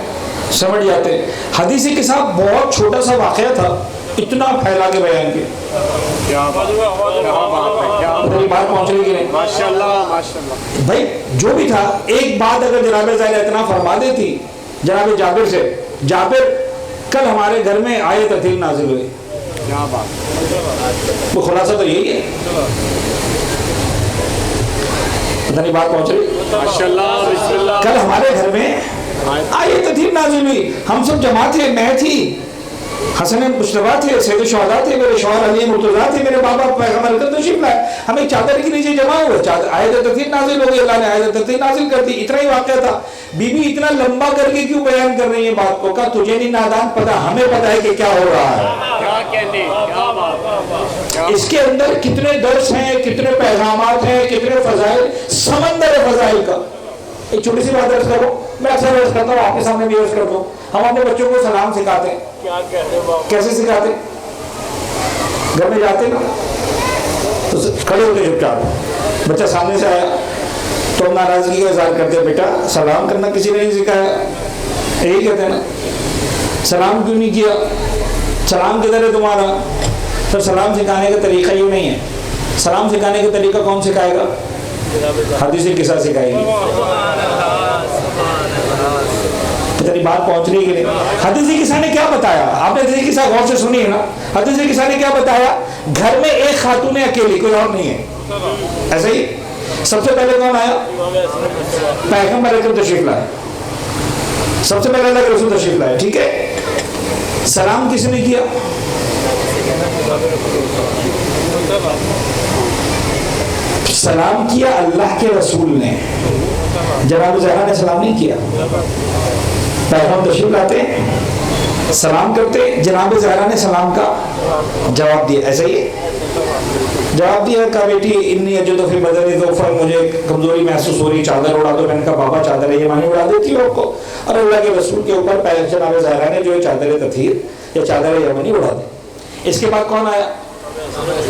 سمٹ جاتے. حدیث کے ساتھ بہت چھوٹا سا واقعہ تھا, اتنا پھیلا کے بیان کے. کیا بات پہنچ رہی کہ نہیں؟ ماشاءاللہ ماشاءاللہ. بھائی جو بھی تھا, ایک بات اگر جناب زہرا اتنا فرما دیتی جناب جابر سے, جابر کل ہمارے گھر میں آیت تطہیر نازل ہوئی. کیا بات. وہ خلاصہ تو یہی ہے. پتہ نہیں بات پہنچ رہی. ماشاءاللہ بسم اللہ. کل ہمارے گھر میں آیت تطہیر نازل ہوئی. ہم سب جمع تھے, میں تھی, حسن مشتبہ تھے, سید شہداء تھے, میرے شوہر علی مرتضیٰ تھے, میرے بابا پیغمبر کا تشریف لائے. ہم ایک چادر کے نیچے جمع ہوئے, آیت تطہیر نازل ہو گئی, اللہ نے آیت تطہیر نازل کر دی. اتنا ہی واقعہ تھا. بی بی اتنا لمبا کر کے کیوں بیان کر رہی ہے بات کو؟ کہا تجھے نہیں نادان پتا, ہمیں پتا ہے کہ کیا ہو رہا ہے. کیا کہنے. کیا بات. اس کے اندر کتنے درس ہیں, کتنے پیغامات ہیں, کتنے فضائل, سمندر فضائل کا. ایک چھوٹی سی بات عرض کرو, میں اکثر عرض کرتا ہوں, آپ کے سامنے بھی عرض کرتا ہوں. ہم اپنے بچوں کو سلام سکھاتے ہیں. کیسے سکھاتے؟ گھر میں جاتے نا تو کھڑے ہوتے چپ چاپ, بچہ سامنے سے آیا تو ناراضگی کا اظہار کرتے بیٹا سلام کرنا کسی نے نہیں سکھایا، یہی کہتے ہیں نا، سلام کیوں نہیں کیا، سلام کدھر ہے تمہارا؟ تو سلام سکھانے کا طریقہ یہ نہیں ہے. سلام سکھانے کا طریقہ کون سکھائے گا؟ حدیث قصہ سکھائے گی. تیری بات پہنچ رہی ہے کہ نہیں؟ حدیث قصہ نے کیا بتایا؟ آپ نے حدیث قصہ غور سے سنی ہے نا. حدیث قصہ نے کیا بتایا؟ گھر میں ایک خاتون ہے اکیلی، کوئی اور نہیں ہے. ایسے ہی سب سے پہلے کون آیا؟ پیغمبر اکرم تشریف لائے. سب سے پہلے اللہ کے رسول تشریف لائے. ٹھیک ہے، سلام کس نے کیا؟ سلام کیا اللہ کے رسول نے. جناب زہرا نے سلام نہیں کیا. پیغمبر تشریف لاتے سلام کرتے، جناب زہرا نے سلام کا جواب دیا. ایسا ہی جواب دیا، کہا بیٹی انی اجد فی بدنی ضعفا، مجھے کمزوری محسوس ہو رہی، چادر اڑا دو. میں نے کہا بابا چادر یمانی اڑا دیتی ہو آپ کو؟ اور اللہ کے رسول کے اوپر جناب زہرا نے جو ہے چادر تطہیر یا چادر یمانی اڑا دی. اس کے بعد کون آیا؟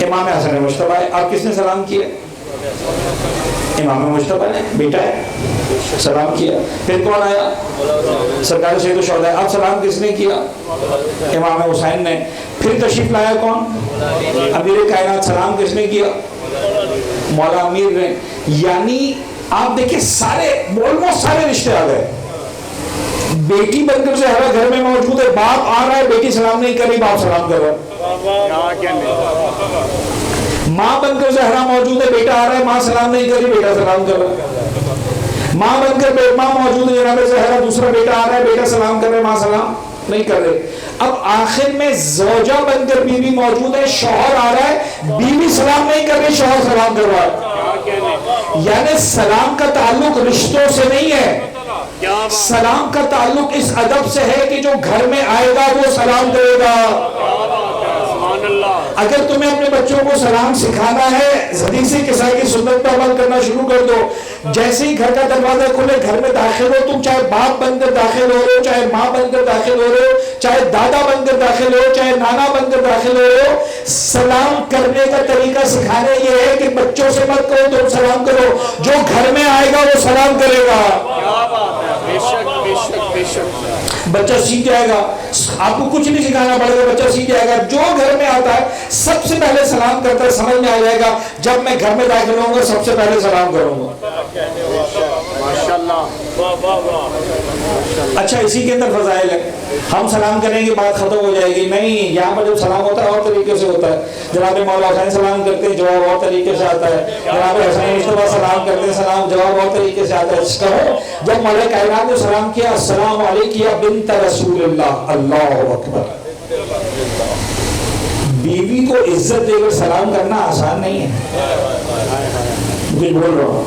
امام حسن مجتبیٰ آئے. آپ کس نے سلام کیا؟ امام مجتبیٰ نے، بیٹا ہے، سلام کیا. پھر کون آیا؟ سرکار سید الشہداء. آپ سلام کس نے کیا؟ امام حسین نے. پھر تشریف لایا کون؟ امیر کائنات. سلام کس نے کیا؟ مولا امیر نے. یعنی آپ دیکھیں سارے آلموسٹ سارے رشتے آ گئے. بیٹی بن کر زہرا گھر میں موجود ہے، باپ آ رہا ہے، بیٹی سلام نہیں کر رہی، باپ سلام کر رہا ہے. ماں بن کر زہرا موجود ہے، بیٹا آ رہا ہے، ماں سلام نہیں کر رہی، بیٹا سلام کر رہا ہے. ماں بن کر ماں موجود ہے، جناب زہرا دوسرا بیٹا آ رہا ہے، بیٹا سلام کر رہا ہے، ماں سلام نہیں کر رہے. اب آخر میں زوجہ بن کر بیوی موجود ہے، شوہر آ رہا ہے، بیوی سلام نہیں کر رہی، شوہر سلام کر رہا ہے. یعنی سلام کا تعلق رشتوں سے نہیں ہے، سلام کا تعلق اس ادب سے ہے کہ جو گھر میں آئے گا وہ سلام کرے گا. اگر تمہیں اپنے بچوں کو سلام سکھانا ہے، حدیث قصہ کی سنت پر عمل کرنا شروع کر دو. جیسے ہی گھر کا دروازہ کھلے، گھر میں داخل ہو، تم چاہے باپ بن کر داخل ہو رہے ہو، چاہے ماں بن کر داخل ہو رہے ہو، چاہے دادا بن کر داخل ہو، چاہے نانا بن کر داخل ہو رہے ہو، سلام کرنے کا طریقہ سکھانے یہ ہے کہ بچوں سے مت کرو تم سلام کرو، جو گھر میں آئے گا وہ سلام کرے گا. بچہ سیکھ جائے گا. آپ کو کچھ نہیں سکھانا پڑے گا، بچہ سیکھ جائے گا. جو گھر میں آتا ہے سب سے پہلے سلام کرتا ہے، سمجھ میں آ جائے گا جب میں گھر میں داخل ہوں گا سب سے پہلے سلام کروں گا. اچھا اسی کے اندر فضائل ہے. ہم سلام کریں گے بات ختم ہو جائے گی، نہیں. یہاں پر جب سلام ہوتا ہے اور طریقے سے ہوتا ہے. جناب مولا حسین سلام کرتے ہیں، جواب اور طریقے سے آتا ہے. جناب حسین مصطفیٰ سلام کرتے ہیں، سلام جواب اور طریقے سے آتا ہے. کہو جب مولا کائنات نے سلام کیا، السلام علیکم یا بنت رسول اللہ، اللہ اکبر. بیوی کو عزت دے کر سلام کرنا آسان نہیں ہے. کچھ بول رہا ہوں.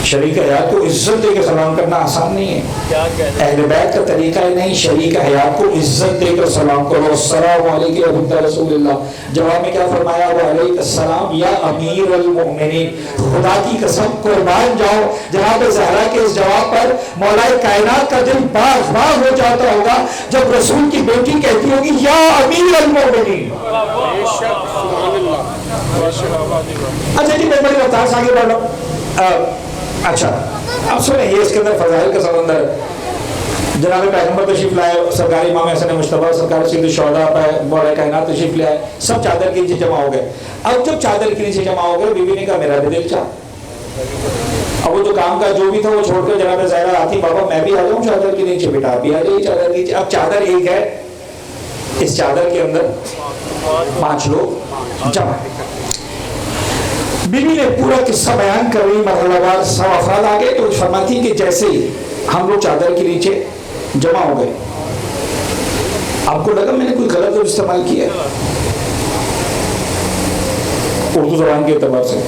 شریک حیات کو عزت دے کے سلام کرنا آسان نہیں ہے. اہل بیت کا طریقہ ہی نہیں، شریک حیات کو عزت دے کر سلام کرو. السلام علیکم یا بنت رسول اللہ. جواب میں کیا فرمایا؟ وعلیک السلام یا امیر المؤمنین. خدا کی قسم قربان جاؤ، جناب زہرا کے اس جواب پر مولا کائنات کا دل باغ باغ ہو جاتا ہوگا جب رسول کی بیٹی کہتی ہوگی یا امیر المؤمنین. اچھا جی میں بڑی رفتار سے آگے بڑھ رہا ہوں. اچھا اب سنیں، یہ اس کے اندر فضائل کا سمندر ہے. جناب پیغمبر تشریف لائے، سرکار امام حسن مجتبیٰ، سرکار سید الشہداء مولا کائنات تشریف لائے، سب چادر کے نیچے جمع ہو گئے. اب جب چادر کے نیچے جمع ہو گئے، بیوی نے کہا میرا بھی دل چاہ. اب وہ جو کام کا جو بھی تھا وہ چھوڑ کر جناب زہرا آتی، بابا میں بھی آ جاؤں چادر کے نیچے، بیٹا بھی آ جائیے چادر کے نیچے. اب چادر ایک ہے، اس چادر کے اندر 5 لوگ جمع. بیوی نے پورا قصہ بیان کر رہی، مرحلہ وار 100 افراد آ گئے. تو فرماتی کہ جیسے ہی ہم لوگ چادر کے نیچے جمع ہو گئے، آپ کو لگا میں نے کوئی غلط لفظ استعمال کیا اردو زبان کے اعتبار سے؟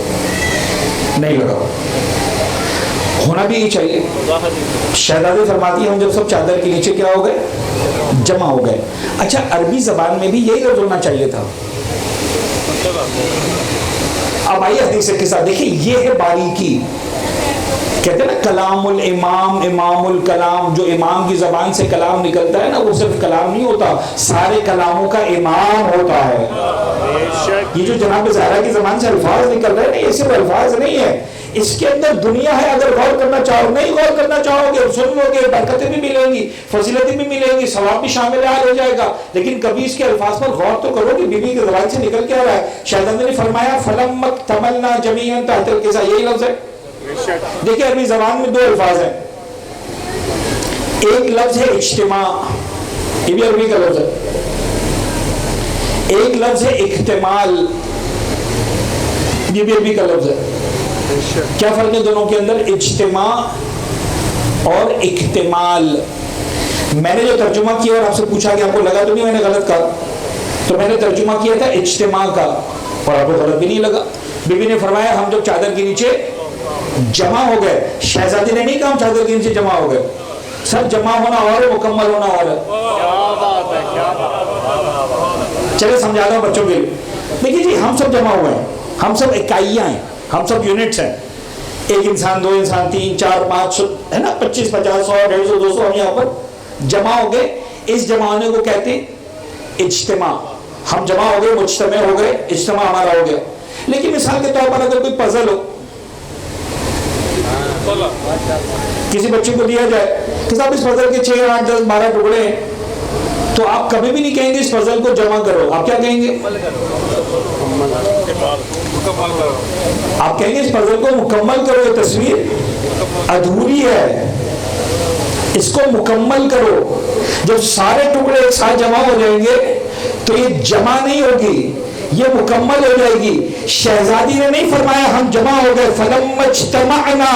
نہیں لگا، ہونا بھی یہی چاہیے. شہزادی فرماتی ہے ہم جب سب چادر کے نیچے کیا ہو گئے؟ جمع ہو گئے. اچھا عربی زبان میں بھی یہی لفظ ہونا چاہیے تھا. اب آئیے حدیث قصہ دیکھیں، یہ ہے باریکی. کہتے ہیں نا کلام الامام امام الکلام، جو امام کی زبان سے کلام نکلتا ہے نا وہ صرف کلام نہیں ہوتا، سارے کلاموں کا امام ہوتا ہے۔ یہ جو جناب زہرا کی زبان سے الفاظ نکل رہے ہیں یہ صرف الفاظ نہیں ہے، اس کے اندر دنیا ہے۔ اگر غور کرنا چاہو، نہیں غور کرنا چاہو گے سن لو گے، برکتیں بھی ملیں گی، فضیلتیں بھی ملیں گی، ثواب بھی شامل ہو جائے گا، لیکن کبھی اس کے الفاظ پر غور تو کرو کہ بیوی کی زبان سے نکل کے آ رہا ہے۔ شہزادے نے فرمایا فَلَمَّا اكْتَمَلْنَا جَمِيعًا تَحْتَ الْكِسَاءِ، یہی لفظ ہے۔ دیکھیں عربی زبان میں دو الفاظ ہیں، ایک لفظ ہے اجتماع، یہ بھی عربی کا لفظ ہے، ایک لفظ ہے احتمال، یہ بھی عربی کا لفظ ہے۔ کیا فرق ہے دونوں کے اندر؟ اجتماع اور احتمال۔ میں نے جو ترجمہ کیا اور آپ سے پوچھا کہ آپ کو لگا تو نہیں میں نے غلط کہا، تو میں نے ترجمہ کیا تھا اجتماع کا اور آپ کو غلط بھی نہیں لگا۔ بی بی نے فرمایا ہم جب چادر کے نیچے جمع ہو گئے، شہزادی نے نہیں کہا ہم چادر کے نیچے جمع ہو گئے، سب جمع ہونا اور ہے، مکمل ہونا اور ہے۔ چلے سمجھاتا ہوں بچوں کے لیے۔ دیکھیے جی ہم سب جمع ہوئے ہیں، ہم سب اکائیاں ہیں، ہم سب یونٹس ہیں، ایک انسان، دو انسان، تین، چار، پانچ، ہے نا، 25، 50، 100، 150، 200 ہم یہاں پر جمع ہو گئے۔ اس جمع ہونے کو کہتے ہیں اجتماع۔ ہم جمع ہو گئے، مجتمع ہو گئے، اجتماع ہمارا ہو گیا۔ لیکن مثال کے طور پر اگر کوئی پزل ہو، کسی بچے کو دیا جائے کہ صاحب اس پزل کے 6، 8، 10، 12 ٹکڑے ہیں، تو آپ کبھی بھی نہیں کہیں گے اس پزل کو جمع کرو، آپ کیا کہیں گے؟ آپ کہیں گے اس پزل کو مکمل کرو، یہ تصویر ادھوری ہے، اس کو مکمل کرو۔ جب سارے ٹکڑے ایک ساتھ جمع ہو جائیں گے تو یہ جمع نہیں ہوگی، یہ مکمل ہو جائے گی۔ شہزادی نے نہیں فرمایا ہم جمع ہو گئے، فَلَمَّا اجْتَمَعْنَا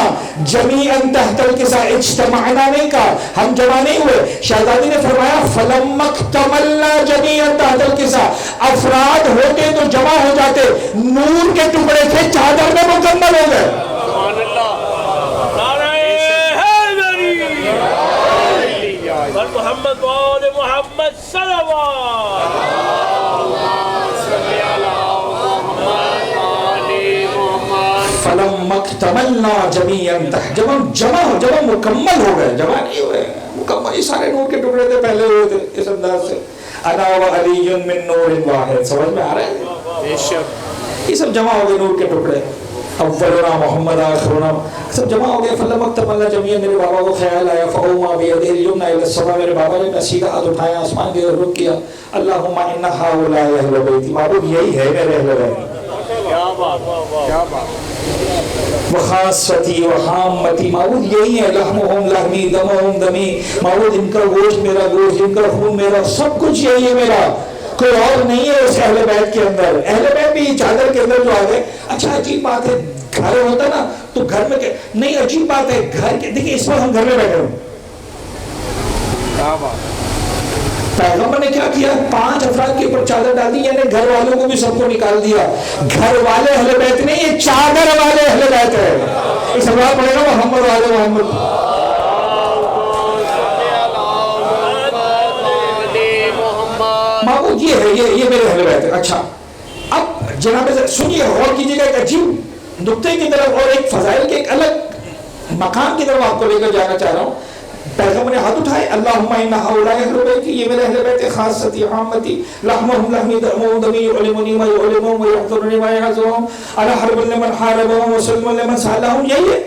جَمِيعًا تَحْتَ الْكِسَاءِ، اجتمعنا نہیں کہا، ہم جمع نہیں ہوئے۔ شہزادی نے فرمایا فَلَمَّا اكْتَمَلْنَا جَمِيعًا تَحْتَ الْكِسَاءِ، افراد ہوتے تو جمع ہو جاتے، نور کے ٹکڑے تھے چادر میں مکمل ہو گئے۔ محمد وآل محمد صلوات۔ فَلَمَّا اكْتَمَلْنَا جَمِيعًا، جب ہم جب ہم مکمل ہو گئے، جمع نہیں ہوئے، مکمل، یہ سارے نور کے ٹکڑے تھے، پہلے ہوئے تھے اس انداز سے۔ انا وعلی من نور واحد، سمجھ میں آ رہا ہے؟ یہ سب جمع ہو گئے نور کے ٹکڑے، اولنا محمد آخرنا، سب جمع ہو گئے۔ فَلَمَّا اكْتَمَلْنَا جَمِيعًا، میرے بابا کو خیال آیا، فَأَوْمَا بِيَدِهِ الْيُمْنَىٰ إِلَى السَّمَاءِ، میرے بابا نے سیدھا ہاتھ اٹھایا آسمان کی طرف رخ کیا، اللہم اِنَّ هَٰؤُلَاءِ أَهْلُ بَيْتِي، معبود یہی ہے میرے اہل بیت، وخاصتی وحامتی، معبود یہی ہے، لحمہم لحمی دمہم دمی، معبود ان کا گوشت میرا گوشت، ان کا خون میرا، سب کچھ یہی ہے میرا، کوئی اور نہیں ہے اس اہل بیت کے اندر۔ اہل بیت بھی چادر کے اندر جو آ گئے۔ اچھا عجیب بات ہے، گھر ہوتا نا تو گھر میں نہیں، عجیب بات ہے گھر کے، دیکھیں اس وقت ہم گھر میں بیٹھے ہوں، پیغمبر نے کیا کیا؟ 5 افراد کے اوپر چادر ڈال دی، یعنی گھر والوں کو بھی سب کو نکال دیا۔ گھر والے اہل بیت نہیں، یہ چادر والے اہل بیت ہے۔ اس بات پڑھے گا محمد والے محمد، معبود یہ ہے، یہ میرے اہل بیت ہے۔ اچھا اب جناب سنیے، غور کیجیے گا ایک عجیب نقطے کی طرف اور ایک فضائل کے ایک الگ مقام کی طرف آپ کو لے کر جانا چاہ رہا ہوں۔ پیغمبر نے ہاتھ اٹھائے، اللہم اِنَّ هَٰؤُلَاءِ أَهْلُ بَيْتِي، یہ میرے اہل بیت، خاصتی عامتی، لحمہم لحمی دمہم دمی، یعلمنی ما یعلمون ویحضرنی ما یحضرون، انا حرب لمن حاربهم وسلم لمن سالهم، یہی ہے۔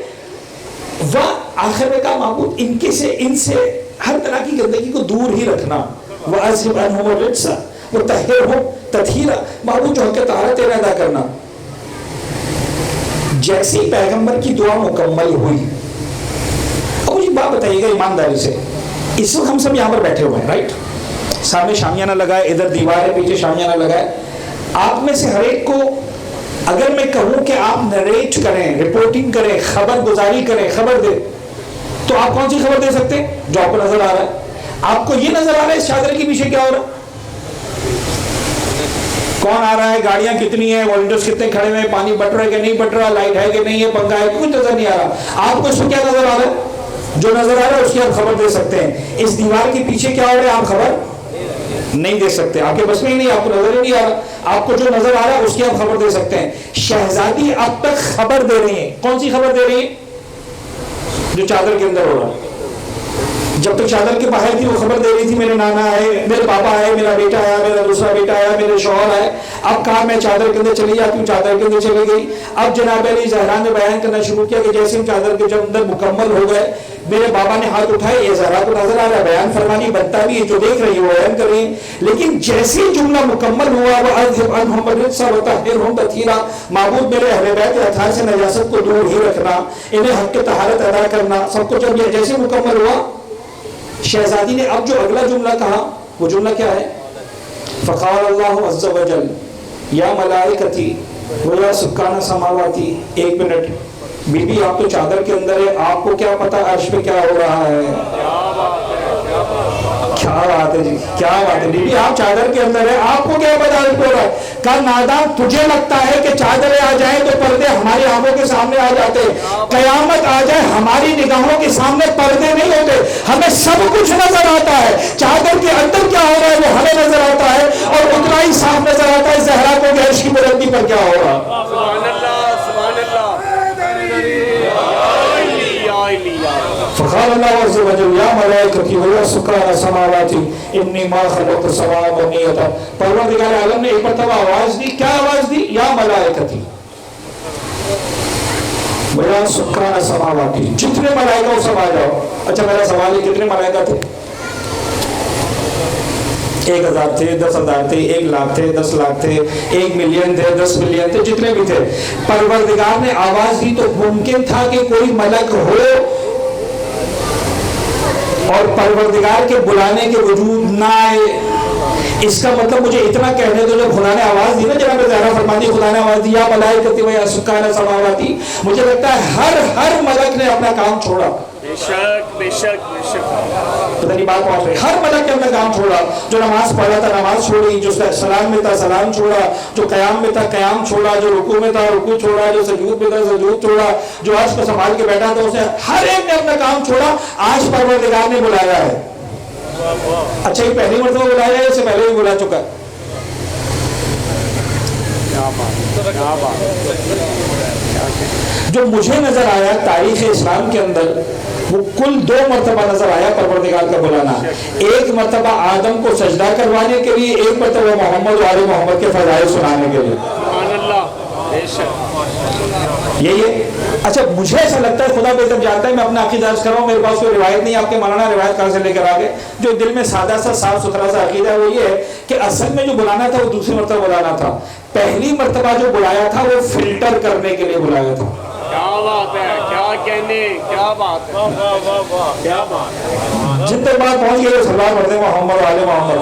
وہ آخر میں کہا معبود ان سے ہر طرح کی گندگی کو دور ہی رکھنا، وَأَذْهِبْ عَنْهُمُ الرِّجْسَ وَطَهِّرْهُمْ تَطْهِيرًا، معبود جو حق طہارت تیرا ادا کرنا۔ جیسی پیغمبر کی دعا مکمل ہوئی، اب مجھے بات بتائیے گا ایمانداری سے، اس وقت ہم سب یہاں پر بیٹھے ہوئے ہیں، رائٹ؟ سامنے شامیانہ لگا ہے، ادھر دیوار ہے، پیچھے شامیانہ لگا ہے۔ آپ میں سے ہر ایک کو اگر میں کہوں کہ آپ نریٹ کریں، رپورٹنگ کریں، خبر گزاری کریں، خبر دیں، تو آپ کون سی خبر دے سکتے ہیں جو آپ کو نظر آ رہا ہے؟ آپ کو یہ نظر آ رہا ہے اس چادر کے پیچھے کیا ہو رہا ہے، کون آ رہا ہے، گاڑیاں کتنی ہیں، والنٹیئرز کتنے کھڑے ہوئے ہیں، پانی بٹ رہا ہے کہ نہیں بٹ رہا، لائٹ ہے کہ نہیں ہے، پنکھا ہے، کچھ نظر نہیں آ رہا۔ آپ کو اس میں کیا نظر آ رہا ہے؟ جو نظر آ رہا ہے اس کی آپ خبر دے سکتے ہیں۔ اس دیوار کے پیچھے کیا ہو رہا ہے آپ خبر نہیں دے سکتے، آپ کے بس میں ہی نہیں، آپ کو نظر ہی نہیں آ رہا۔ آپ کو جو نظر آ رہا ہے اس کی آپ خبر دے سکتے ہیں۔ شہزادی اب تک خبر دے رہی ہیں، کون سی خبر دے رہی ہیں؟ جو چادر کے اندر ہو رہا ہے. جب تک چادر کے باہر تھی وہ خبر دے رہی تھی میرے نانا آئے, میرے پاپا آئے, میرا بیٹا آیا, میرا دوسرا بیٹا آیا, میرے شوہر آئے. اب کہا میں چادر کے اندر چلی جاتی ہوں, چادر کے اندر چلی گئی. اب جناب علی زہرا نے بیان کرنا شروع کیا کہ جیسے ہم چادر کے جب اندر مکمل ہو گئے, میرے بابا نے ہاتھ اٹھائے, یہ زہرا کو نظر آ رہا ہے, بیان فرمانی بنتا بھی ہے, جو دیکھ رہی ہے وہ بیان کر رہی ہے. لیکن جیسے ہی جملہ مکمل ہوا وہ اذهب عنهم الرجس وطهرهم تطهيرا, معبود میرے اہل بیت اطہار سے نجاست کو دور ہی رکھنا, انہیں حق کے طہارت ادا کرنا, سب کو جب یہ جیسے مکمل ہوا, شہزادی نے اب جو اگلا جملہ کہا وہ جملہ کیا ہے؟ فقال اللہ عز وجل یا ملائکتی و یا سکان سماواتی. ایک منٹ بی بی, آپ تو چادر کے اندر ہے, آپ کو کیا پتا عرش پہ کیا ہو رہا ہے؟ کیا بات ہے جی, کیا بات ہے بی بی, آپ چادر کے اندر ہے, آپ کو کیا پتا عرش پہ ہو رہا ہے؟ کہا نادان, تجھے لگتا ہے کہ چادریں آ جائیں تو پردے ہماری آنکھوں کے سامنے آ جاتے, قیامت آ جائے ہماری نگاہوں کے سامنے پردے نہیں ہوتے, ہمیں سب کچھ نظر آتا ہے. چادر کے اندر کیا ہو رہا ہے وہ ہمیں نظر آتا ہے, اور اتنا ہی صاف نظر آتا ہے زہرا کو کہ عرش کی بلندی پر کیا ہو رہا ہے. سبحان اللہ, سبحان اللہ. فقال اللہ عز وجل یا ملائکتی و یا سکان سماواتی انی ما خلقت السماء بنیتا. پروردگار عالم نے ایک مرتبہ آواز دی, کیا آواز دی؟ یا ملائکتی و یا سکان سماواتی, جتنے ملائکہ ہو سب آ جاؤ. اچھا میرا سوال ہے, کتنے ملائکہ تھے؟ 1000 تھے, 10,000 تھے, 1 لاکھ تھے, 10 لاکھ تھے, 1 ملین تھے, 10 ملین تھے, جتنے بھی تھے. پروردگار نے آواز دی تو ممکن تھا کہ کوئی ملک ہو اور پروردگار کے بلانے کے وجود نہ آئے. اس کا مطلب مجھے اتنا کہنے دو, جب خدا نے آواز دی نا, جناب زہرا فرماتی خدا نے آواز دی یا ملائکتی و یا سکان سماواتی, مجھے لگتا ہے ہر ملک نے اپنا کام چھوڑا. بے شک بے شک بے شک. پتہ نہیں بات پہنچ رہی, ہر ملک نے اپنا کام چھوڑا. جو نماز پڑھا تھا نماز چھوڑی, جو سلام میں تھا سلام چھوڑا, جو قیام میں تھا قیام چھوڑا, جو رکوع میں تھا رکوع چھوڑا, جو سجود میں تھا سجود چھوڑا, جو عرش کو سنبھال کے بیٹھا تھا اسے, ہر ایک نے اپنا کام چھوڑا. آج پروردگار نے بلایا ہے. اچھا یہ پہلی مرتبہ بلایا ہے, اس سے پہلے بھی بلا چکا ہے. جو مجھے نظر آیا تاریخ اسلام کے اندر وہ کل 2 مرتبہ نظر آیا پروردگار کا بلانا. ایک مرتبہ آدم کو سجدہ کروانے کے لیے, ایک مرتبہ محمد و آل محمد کے فضائل سنانے کے لیے. سبحان اللہ, بے شک. یہی ہے. اچھا مجھے ایسا لگتا ہے, خدا بہتر جانتا ہے, میں اپنا عقیدہ عرض کر رہا ہوں, میرے پاس کوئی روایت نہیں. آپ کے مولانا روایت کہاں سے لے کر آگے, جو دل میں سادہ سا صاف ستھرا سا عقیدہ ہے وہ یہ ہے کہ اصل میں جو بلانا تھا وہ دوسری مرتبہ بلانا تھا. پہلی مرتبہ جو بلایا تھا وہ فلٹر کرنے کے لیے بلایا تھا. کیا بات ہے, کیا کہنے, کیا بات ہے, کیا بات. جن تک بات پہنچ گئی سردار پڑھتے ہیں محمد آل محمد.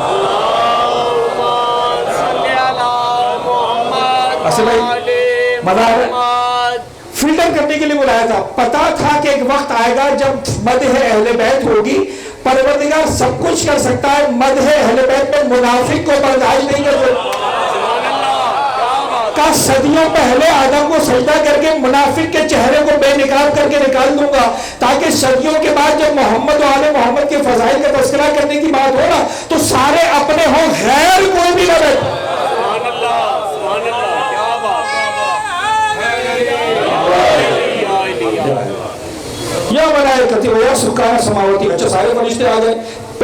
اصل بھائی مدار فلٹر کرنے کے لیے بلایا تھا. پتا تھا کہ ایک وقت آئے گا جب مدح اہل بیت ہوگی, پروردگار سب کچھ کر سکتا ہے, مدح اہل بیت میں منافق کو برداشت نہیں کر سکتا. کا صدیوں پہلے آدم کو سجدہ کر کے منافق کے چہرے کو بے نقاب کر کے نکال دوں گا, تاکہ صدیوں کے بعد جب محمد و آل محمد کے فضائل کا تذکرہ کرنے کی بات ہو نا تو سارے اپنے ہوں, غیر کوئی بھی نہ بیٹھے. سبحان اللہ, سبحان اللہ, کیا بات. یا ملائکتی و یا سکان سماواتی. اچھا سارے فرشتے آ گئے.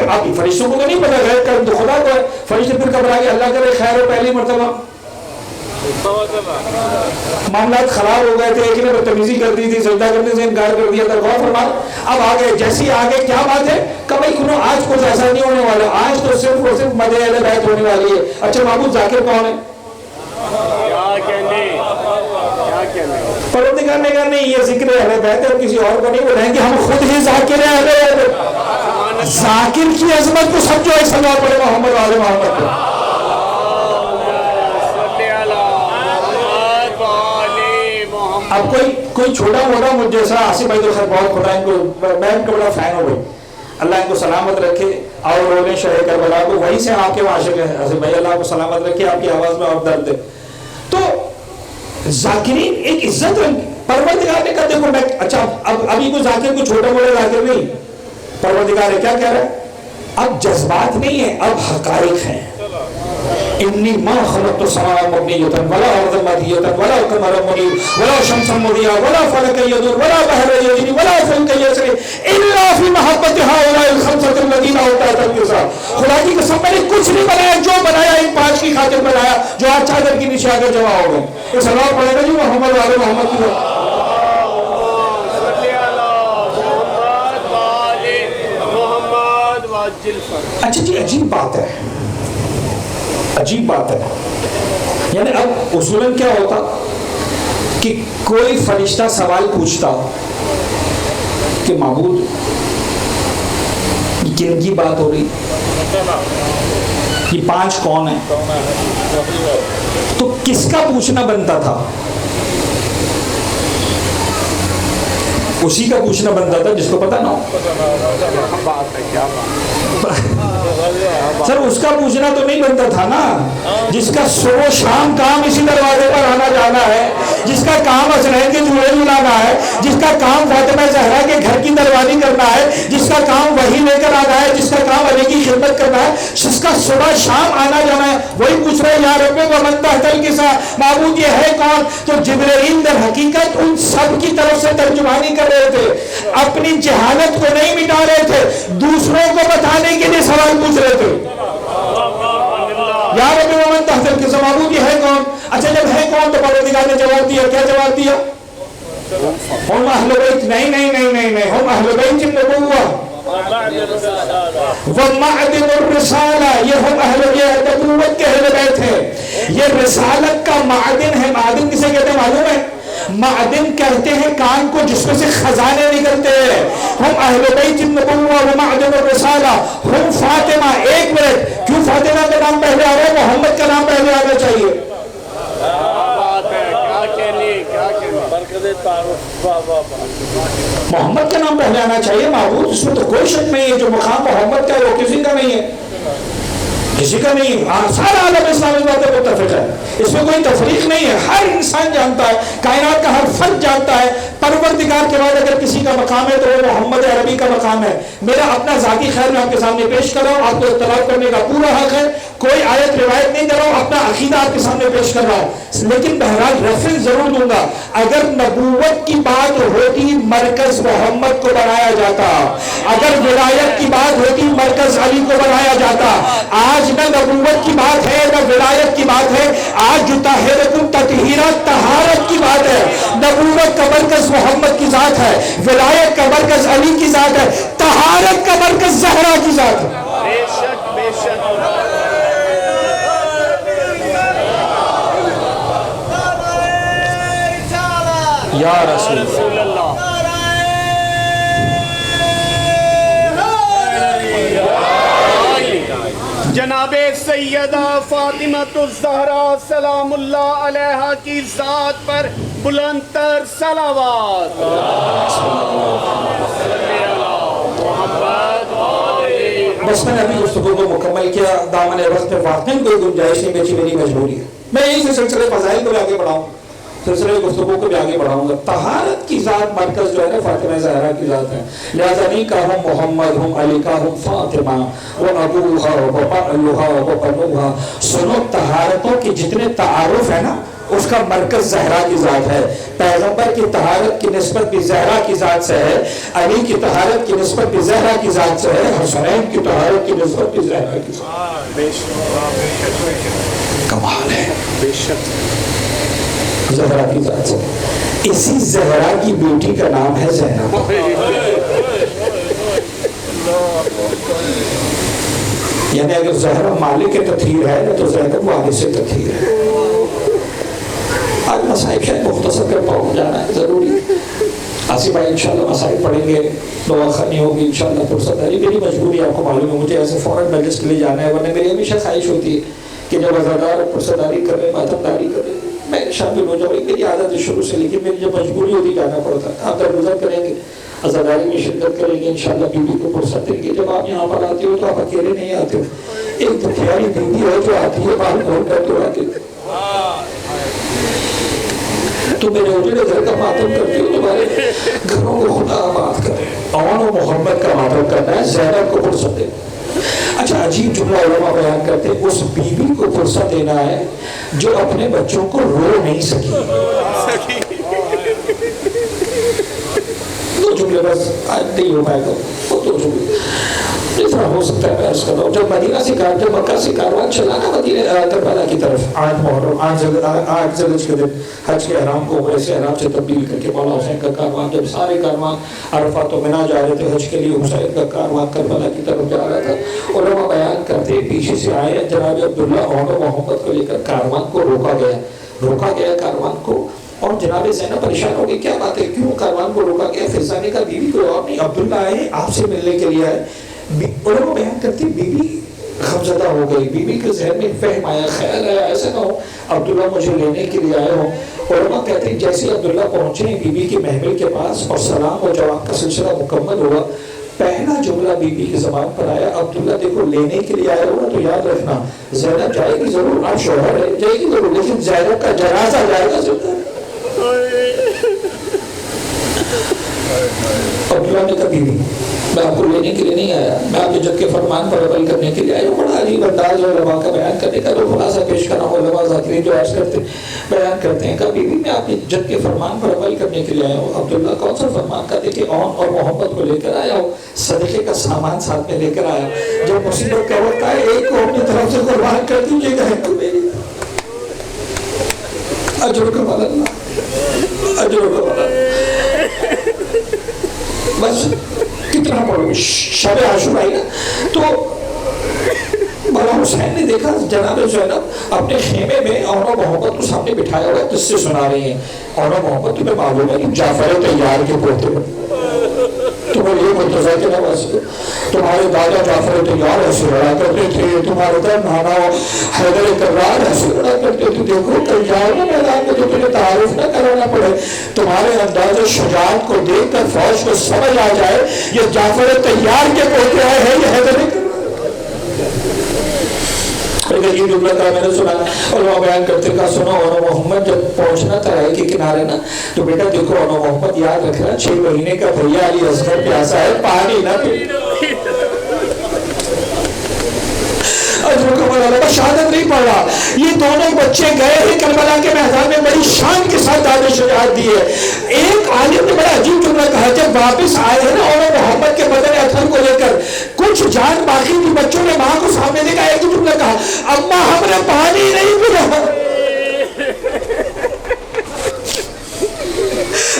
اب فرشتوں کو تو نہیں پتا غیر کرم تو خدا کو ہے. فرشتے پھر گھبرا کے اللہ کرے خیر ہو, پہلی مرتبہ معاملات خراب ہو گئے تھے, ایک نے بدتمیزی کر دی تھی, سجدہ کرنے سے انکار کر دیا تھا, غور فرما. اب آگے جیسی آگے کیا بات ہے کہ بھائی سنو آج کچھ ایسا نہیں ہونے والا, آج تو صرف اور صرف مدح اہل بیت ہونے والی ہے. اچھا معبود ذاکر کون ہے؟ کیا کہنے, کیا کہنے. پروردگار نے کہا نہیں یہ ذکر اہل بیت ہے, اور کسی اور کو نہیں بلائیں گے, ہم خود ہی ذاکر اہل بیت. ذاکر کی عظمت کو سمجھو, ایک سلام پڑھے محمد و آل محمد کو. اب کوئی چھوٹا موٹا مجھ جیسا آصف بھائی تو خیر بہت خدا ان کو, میں ان کا بڑا فین ہوں بھائی, اللہ ان کو سلامت رکھے. اور رولیں شرح کربلا کو, وہیں سے آپ کے عاشق ہیں آصف بھائی, اللہ کو سلامت رکھے, آپ کی آواز میں اور درد ہے. تو ذاکرین ایک عزت پروردگار نے کہا دیکھو میں, اچھا ابھی کو ذاکر کو چھوٹا موٹا ذاکر نہیں, پروردگار ہے کیا کہہ رہا ہے, اب جذبات نہیں ہے, اب حقائق ہیں. انی ما خلقت السماء مبنیۃ ولا ارض مدیۃ ولا قمر منیر ولا شمس مضیٰ ولا فلک یدور ولا بحر یجری ولا فلک یسری الا فی محبت هؤلاء الخمسۃ الذین اوتیت الکتاب. خدا کی قسم میں نے کچھ نہیں بنایا، جو بنایا ان 5 کی خاطر بنایا جو آج چادر کے نیچے آ کر جمع ہو گئے. یہ سلام پڑھے گا جی محمد والے محمد کی. اچھا جی عجیب بات ہے، عجیب بات ہے. یعنی اب اصولاً کیا ہوتا کہ کوئی فرشتہ سوال پوچھتا کہ معبود یہ کن کی بات ہو رہی، یہ 5 کون ہیں، تو کس کا پوچھنا بنتا تھا؟ اسی کا پوچھنا بنتا تھا جس کو پتا نہ ہو. سر اس کا پوچھنا تو نہیں بنتا تھا نا جس کا صبح و شام کام اسی دروازے پر آنا جانا ہے، جس کا کام حسنین کے جوڑے ملانا ہے، جس کا کام فاطمہ زہرا کے گھر کی دروازی کرنا ہے، جس کا کام وہی لے کر آنا ہے، جس کا کام علی کی خدمت کرنا ہے، جس کا صبح شام آنا جانا ہے، وہی پوچھ رہے یا رب ومن تحت الکساء، معبود یہ ہے کون؟ تو جبرائیل در حقیقت ان سب کی طرف سے ترجمانی کر رہے تھے، اپنی جہالت کو نہیں مٹا رہے تھے، دوسروں کو بتانے کے لیے سوال پوچھ رہے تھے. یا رب ومن تحت الکساء، معبود یہ ہے کون؟ اچھا جب ہے کون تو پروردگار نے جواب دیا. کیا جواب دیا؟ ہم اہل بیت. نہیں نہیں نہیں نہیں نہیں، ہم اہل بیت النبوہ ومعدن الرسالہ. یہ ہم یہ نبوت کے اہل بیت ہیں، یہ رسالت کا معدن ہے. معدن کسے کہتے ہیں معلوم ہے؟ معدن کہتے ہیں کان کو جس میں سے خزانے نکلتے ہیں. ہم اہل بیت النبوہ ومعدن الرسالہ ہم فاطمہ. ایک منٹ، کیوں فاطمہ کا نام پہلے آ رہا ہے؟ محمد کا نام پہلے آنا چاہیے. محمد کا نام پہلے آنا چاہیے. معبود اس میں تو کوئی شک نہیں ہے، جو مقام محمد کا ہے وہ کسی کا نہیں ہے، کسی کا نہیں. سارا عالم اسلام اس بات پر متفق ہے، اس میں کوئی تفریق نہیں ہے. ہر انسان جانتا ہے، کائنات کا ہر فرد جانتا ہے پروردگار کے بعد اگر کسی کا مقام ہے تو وہ محمد عربی کا مقام ہے. میرا اپنا ذاتی خیال میں آپ کے سامنے پیش کر رہا ہوں، آپ کو اطلاع کرنے کا پورا حق ہے. کوئی آیت روایت نہیں دے رہا ہوں، اپنا عقیدہ آپ کے سامنے پیش کر رہا ہوں. لیکن بہرحال ریفرنس ضرور دوں گا. اگر نبوت کی بات ہوتی مرکز محمد کو بنایا جاتا، اگر ولایت کی بات ہوتی مرکز علی کو بنایا جاتا. آج نہ نبوت کی بات ہے نہ ولایت کی بات ہے، آج جو طاہرکم تطہیرا طہارت کی بات ہے. نبوت کا مرکز محمد کی ذات ہے، ولایت کا مرکز علی کی ذات ہے، طہارت کا مرکز زہرا کی ذات ہے. بے شک بے شک. یا رسول اللہ. جناب سیدہ فاطمہ الزہرا سلام اللہ علیہا کی ذات پر بلند تر صلوات. بس میں نے ابھی گفتگو کو مکمل کیا. دامن وقت میں واقعی کوئی گنجائش نہیں بچی، میری مجبوری ہے. میں یہی سے سلسلے فضائل کو بھی آگے بڑھاؤں، سلسلے گفتگو کو بھی آگے بڑھاؤں گا. طہارت کی ذات مرکز جو ہے نا فاطمہ زہرا کی ذات ہے. لہذا نہیں کہا ہم محمد، ہم علی کا، ہم فاطمہ و ابوہا و بابلہا و بنوہا. سنو، طہارتوں کے جتنے تعارف ہے نا اس کا مرکز زہرا کی ذات ہے. پیغمبر کی طہارت کی نسبت بھی زہرا کی ذات سے ہے، علی کی طہارت کی نسبت بھی زہرا کی ذات سے ہے، حسنین کی طہارت کی نسبت بھی زہرا کی ذات ہے. کمال ہے. بے شک زہرا کی ذات سے. اسی زہرا کی بیٹی کا نام ہے زینب. یعنی اگر زہرا مالک کے تطہیر ہے تو زینب وارث سے تطہیر ہے. آج مسائل شاید مختصر کرتا ہوں، جانا ہے ضروری. آصف بھائی انشاءاللہ مسائل پڑھیں گے، دعا خانی ہوگی انشاءاللہ. فرصت ہے، میری مجبوری آپ کو معلوم ہے، مجھے ایسے فوراً مجلس کے لیے جانا ہے. ورنہ میری ہمیشہ خواہش ہوتی ہے کہ جب عزادار فرصت داری کرے، ماتم داری کرے، میں شامل ہو جاؤں. میری عادت ہے شروع سے، لیکن میری جب مجبوری ہوتی جانا پڑتا ہے. آپ درگزر کریں گے، عزاداری میں شرکت کریں گے انشاءاللہ. بیوی کو فرصت دیں گے. جب آپ یہاں پر آتے ہو تو آپ اکیلے نہیں آتے ہو، ایک تو پیاری بیوی ہے جو آتی ہے باہر گھر کر کے آتی ہے. تو میرے اجڑے گھر کا ماتم کرتی ہو، تمہارے گھروں کو خدا آباد کرے. اون و محمد کا ماتم کرنا ہے. زینب کو فرصت دے. اچھا عجیب جملہ علماء بیان کرتے ہیں، اس بیوی کو فرصت دینا ہے جو اپنے بچوں کو رو نہیں سکی. دو جملے بس آج نہیں ہو پائے گا، وہ دو جملے جتنا ہو سکتا ہے میں عرض کر رہا ہوں. جب مدینہ سے جب مکہ سے کاروان چلا نا مدینہ کربلا کی طرف 8 محرم 8 ذوالحج کے دن حج کے احرام کو عمرے سے احرام سے تبدیل کر کے مولا حسین کا کاروان، جب سارے کاروان عرفات و منی جا رہے تھے حج کے لیے، حسین کا کاروان کربلا کی طرف جا رہا تھا. علماء بیان کرتے پیچھے سے آئے جناب عبداللہ اور محمد کو لے کر کاروان کو روکا گیا کاروان کو. اور جناب زینب پریشان ہو گئی، کیا بات ہے کیوں کاروان کو روکا گیا؟ فرزا نے کہا بیوی کوئی اور نہیں، عبداللہ آئے آپ سے ملنے کے لیے آئے. علماء بیان کرتی بیوی غمزدہ ہو گئی، بیوی کے ذہن میں فہم آیا، خیال آیا ایسا نہ ہو عبداللہ مجھے لینے کے لیے آئے ہوں. علماء کہتے ہیں جیسے عبداللہ پہنچے بیوی کے محمل کے پاس اور سلام و جواب کا سلسلہ مکمل ہوا، پہلا جملہ بیوی کی زبان پر آیا، عبداللہ دیکھو لینے کے لیے آیا ہوا تو یاد رکھنا زینب جائے گی ضرور، آپ شوہر ہے جائے گی ضرور، لیکن زینب کا جنازہ جائے گا ضرور. عبداللہ نے کہا بیوی میں آپ کو لینے کے لیے نہیں آیا، میں آپ کے جد کے فرمان پر عمل کرنے کے لیے آیا ہوں. بڑا عجیب انداز ہے علماء کا بیان کرنے کا، جو خلاصہ پیش کر رہا ہوں علماء ذاکرین جو عرض کرتے بیان کرتے ہیں کہ بیوی میں آپ کے جد کے فرمان پر عمل کرنے کے لیے آیا ہوں. عبداللہ کون سا فرمان؟ کہتے کہ اون اور محمد کو لے کر آیا ہوں، صدقے کا سامان ساتھ میں لے کر آیا. جب مصیبت کا وقت آئے ایک کو اپنی طرف سے قربان کر دیجیے گا تو میری اجر کا اللہ اجر کا اللہ. بس کتنا پڑھو شب عاشورا آئی نا تو مولا حسین نے دیکھا جناب زینب اپنے خیمے میں اور محمد کو سامنے بٹھایا ہوا ہے، کس سے سنا رہی ہیں. اور محمد تمہیں معلوم ہے کہ جعفر طیار کے پوتے ہیں، تمہیں یہ منتظر کے نواز تمہارے دادا جعفر طیار ایسے لڑا کرتے تھے، تمہارے در نانا حیدر کرار ایسے لڑا کرتے تھے. دیکھو طیار میں میدان میں جو تمہیں تعارف نہ کرانا پڑے، تمہارے انداز شجاعت کو دیکھ کر فوج کو سمجھ آ جائے یہ جعفر طیار کے پوتے آئے ہیں، یہ حیدر کرار. یہ جملہ کا میں نے سنا اور وہ بیان کرتے کہا سنو اور محمد جب پہنچنا تھا رائے کے کنارے نا تو بیٹا دیکھو اور محمد یاد رکھنا 6 مہینے کا بھیا علی اصغر پیاسا ہے، پانی نہ پینا. شہادت نہیں پڑھ رہا، یہ دونوں بچے گئے ہیں کربلا کے میدان میں بڑی شان کے ساتھ داد شجاعت دی ہے. ایک عالم نے بڑا عجیب جملہ کہا جب واپس آئے ہیں نا اور محمد کے بدن اطہر کو لے کر کچھ جان باقی تھی، بچوں نے ماں کو سامنے دیکھا، ایک جملہ کہا اماں ہم نے پانی نہیں پیا.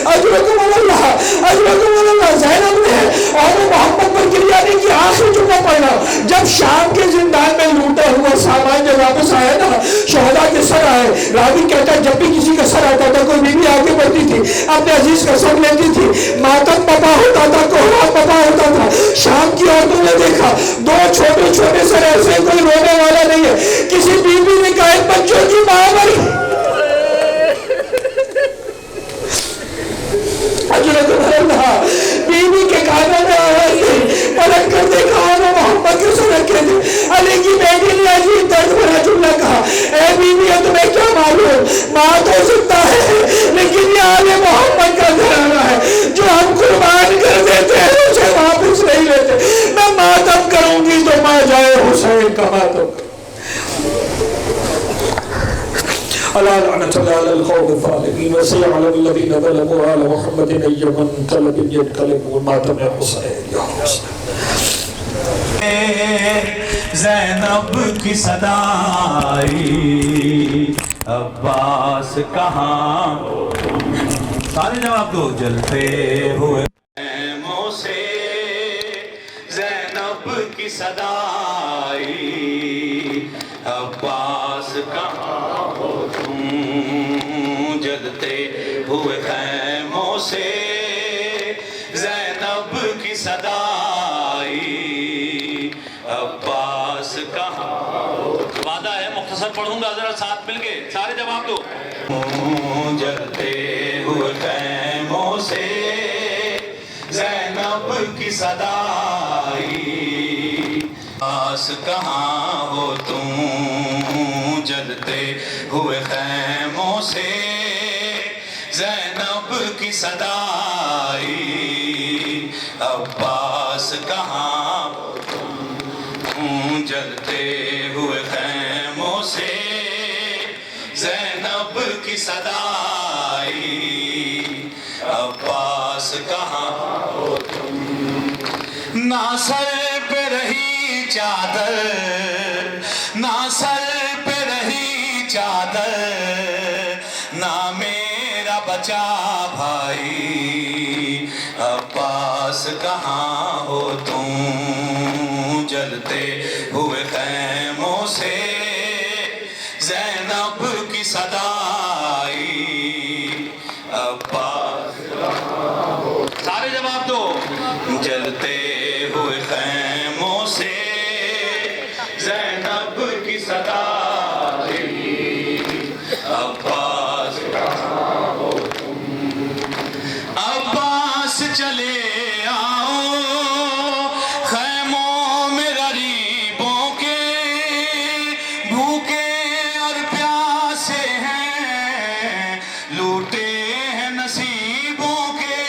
اجرکم اللہ زینب نے اور محمد پر گریانے کی آخری جملہ پڑھا. جب شام کے زندان میں لوٹا ہوا سامان جب واپس آیا نا شہداء کے سر آئے. راوی کہتا ہے جب بھی کسی کا سر آتا تھا کوئی بیوی آگے بڑھتی تھی اپنے عزیز کا سر لیتی تھی، ماتم بپا ہوتا تھا، کوہرام بپا ہوتا تھا. شام کی عورتوں نے دیکھا 2 چھوٹے چھوٹے سر ایسے کوئی رونے والا نہیں ہے. کسی بیوی نے کہا بچوں کی ماں مری. بیوی کے کانوں میں آواز دی، پلٹ کر دیکھا اور محمد کے سر رکھے تھے. علی کی بیٹی نے عجیب درد بھرا جملہ کہا اے بیوی ہے تمہیں کیا معلوم، ماں تو سکتا ہے لیکن یہ آل محمد کا گھرانہ ہے، جو ہم قربان کر دیتے ہیں اسے واپس نہیں لیتے. میں ماتم کروں گی تو ماں جائے حسین کا ماتم. اللہ لعنت اللہ علی القوم الظالمین وسيعلم الذين ظلموا آل محمد أي منقلب ينقلبون ماتم حسین یا حسین. زینب کی صدائی عباس کہاں، سارے جواب دو. جلتے ہوئے خیموں سے زینب کی صدائی عباس کہاں ہو تم، جلتے ہوئے خیموں سے زینب کی صدائی عباس کہاں ہو. وعدہ ہے مختصر پڑھوں گا ذرا ساتھ مل کے سارے جواب دو. جلتے ہوئے خیموں سے زینب کی صدائی عباس کہاں ہو تم، جلتے ہوئے خیموں سے زینب کی صدائی عباس کہاں ہو تم. جلتے ہوئے خیموں سے زینب کی صدا آئی، عباس کہاں ہو تم؟ نہ سر پہ رہی چادر، نہ سر پہ رہی چادر، نہ میرا بچا بھائی، عباس کہاں ہو تم؟ جلتے ہوئے خیموں سے زینب کی صدا آئی، عباس کہاں ہو؟ سارے جواب دو۔ جلتے ہوئے خیموں سے زینب کی صدا آئی، عباس کہاں ہو تم؟ عباس چلے آؤ خیموں میں غریبوں کے، بھوکے اور پیاسے ہیں، لوٹے ہیں نصیبوں کے۔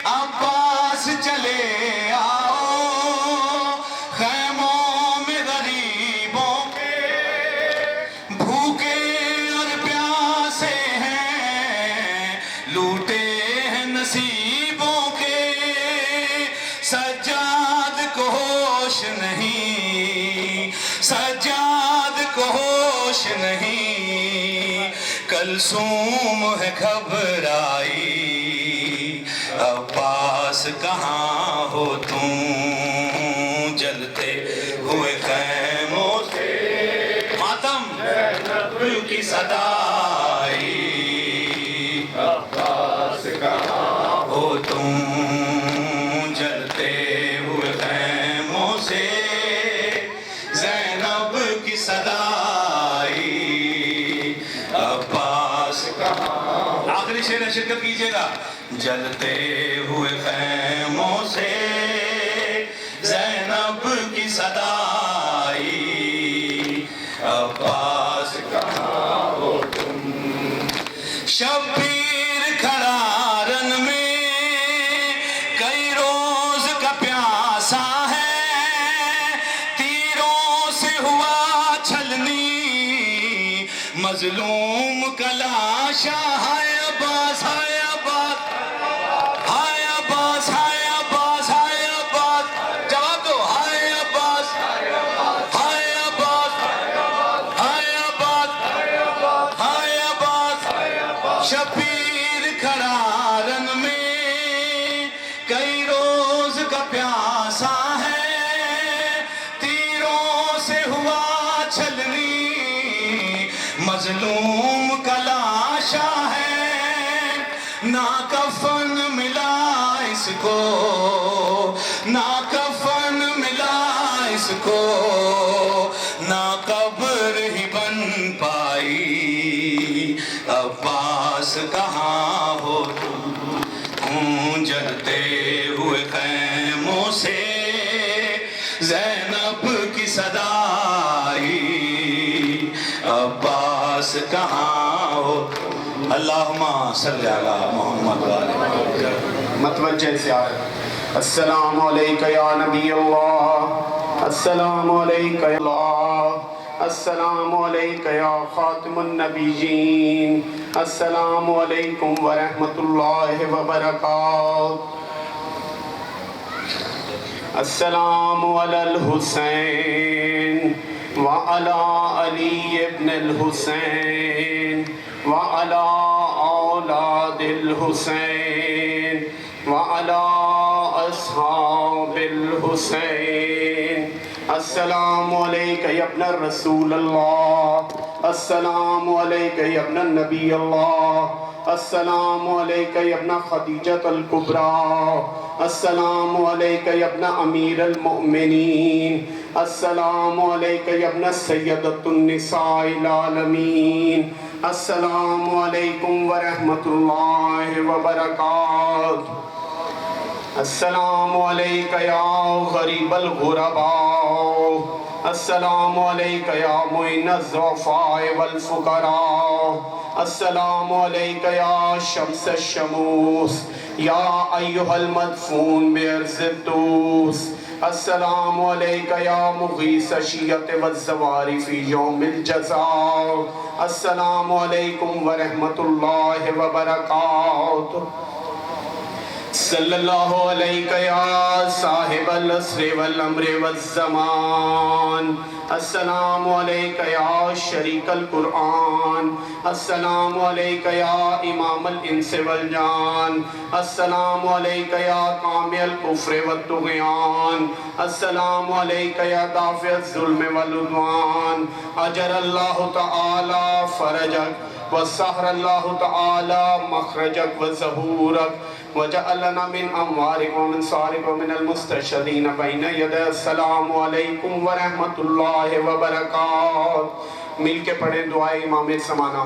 عباس چلے آؤ خیموں میں غریبوں کے، بھوکے اور پیاسے ہیں، لوٹے ہیں نصیبوں کے۔ سجاد کو ہوش نہیں، سجاد کو ہوش نہیں، کلثوم ہے گھبرائی، عباس کہاں ہو تم؟ جلتے ہوئے خیموں سے ماتم زینب کی صدا آئی، عباس کہاں ہو تم؟ جلتے ہوئے خیموں سے زینب کی صدا آئی، عباس کہاں؟ آخری شعر ہے، شرکت کیجئے گا۔ جلتے ہوئے خیموں سے زینب کی صدا آئی، عباس کہاں ہو تم؟ شبیر کھڑا رن میں کئی روز کا پیاسا ہے، تیروں سے ہوا چھلنی، مظلوم کا لاشا ہے، عباس ہے، عباس ہائے، عباس ہائے، عباس ہائے، عباس، جواب دو، ہائے عباس، ہائے عباس، ہائے عباس، ہائے عباس۔ شبیر کھڑا رن میں کئی روز کا پیاسا ہے، تیروں سے ہوا چھلنی، مظلوم کا لاشا ہے، نہ کفن ملا اس کو، نہ کفن ملا اس کو، نہ قبر ہی بن پائی، عباس کہاں ہو تم؟ جلتے ہوئے خیموں سے زینب کی صدا آئی، عباس کہاں ہو تم؟ اللہم صلی علی محمد و آل محمد۔ متوجہ سے آئے۔ السلام علیکہ یا نبی اللہ، السلام علیکہ یا اللہ، السلام علیکہ یا خاتم النبیین، السلام علیکم ورحمۃ اللہ وبرکاتہ۔ السلام علی الحسین وعلی علی ابن الحسین وعلی اولاد الحسین وعلی اصحاب الحسین۔ السلام علیکہ یا ابن الرسول اللہ، السلام علیکہ یا ابن النبی اللہ، السلام علیکہ یا ابن خدیجۃ الکبریٰ، السلام علیکہ یا ابن امیر المؤمنین، السلام علیکہ یا ابن سیدۃ النساء العالمین، السلام علیکم ورحمۃ اللہ وبرکاتہ۔ السلام علیکہ یا غریب الغرباء، السلام علیکہ یا معین الضعفاء والفقراء، السلام علیک یا شمس الشموس یا ایہا المدفون بعرض الدوس السلام علیک یا مغیث الشیعۃ والزوار فی یوم الجزاء السلام علیکم ورحمۃ اللہ وبرکاتہ صلی اللہ علیہ یا صاحب العصر والامر والزمان السلام علیک یا شریک القرآن السلام علیک یا امام الانس والجان السلام علیک یا قامی الکفر والطغیان السلام علیک یا دافع الظلم والعدوان اجر اللہ تعالی فرجک وسحر اللہ تعالی مخرجک وظہورک وجعلنا من اموارک ومن صارک ومن المستشہدین بین ید السلام علیکم ورحمۃ اللہ وبرکاتہ مل کے پڑھیں دعائے امام زمانہ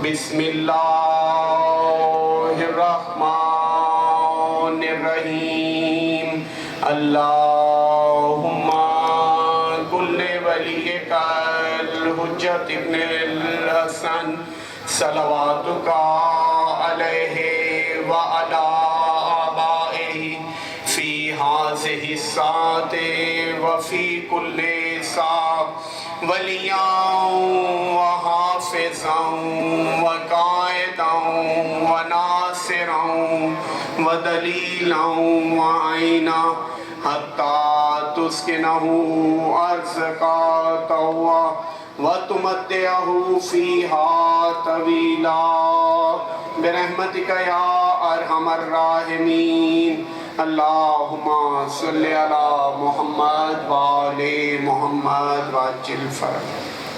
بسم اللہ الرحمن الرحیم اللہم کل ولیک الحجت ابن الحسن صلواتک علیہ وعلی آبائہ فی ہذہ الساعة وفی کل ساعة ولیاں وحافظاں وقائداں وناصراں ودلیلاں وعیناں حتی تسکنہ ارضک طوعا وتمتعہ فیہا طویلا برحمتک یا ارحم الراحمین اللہم صلی علی محمد وآل محمد وعجل فرج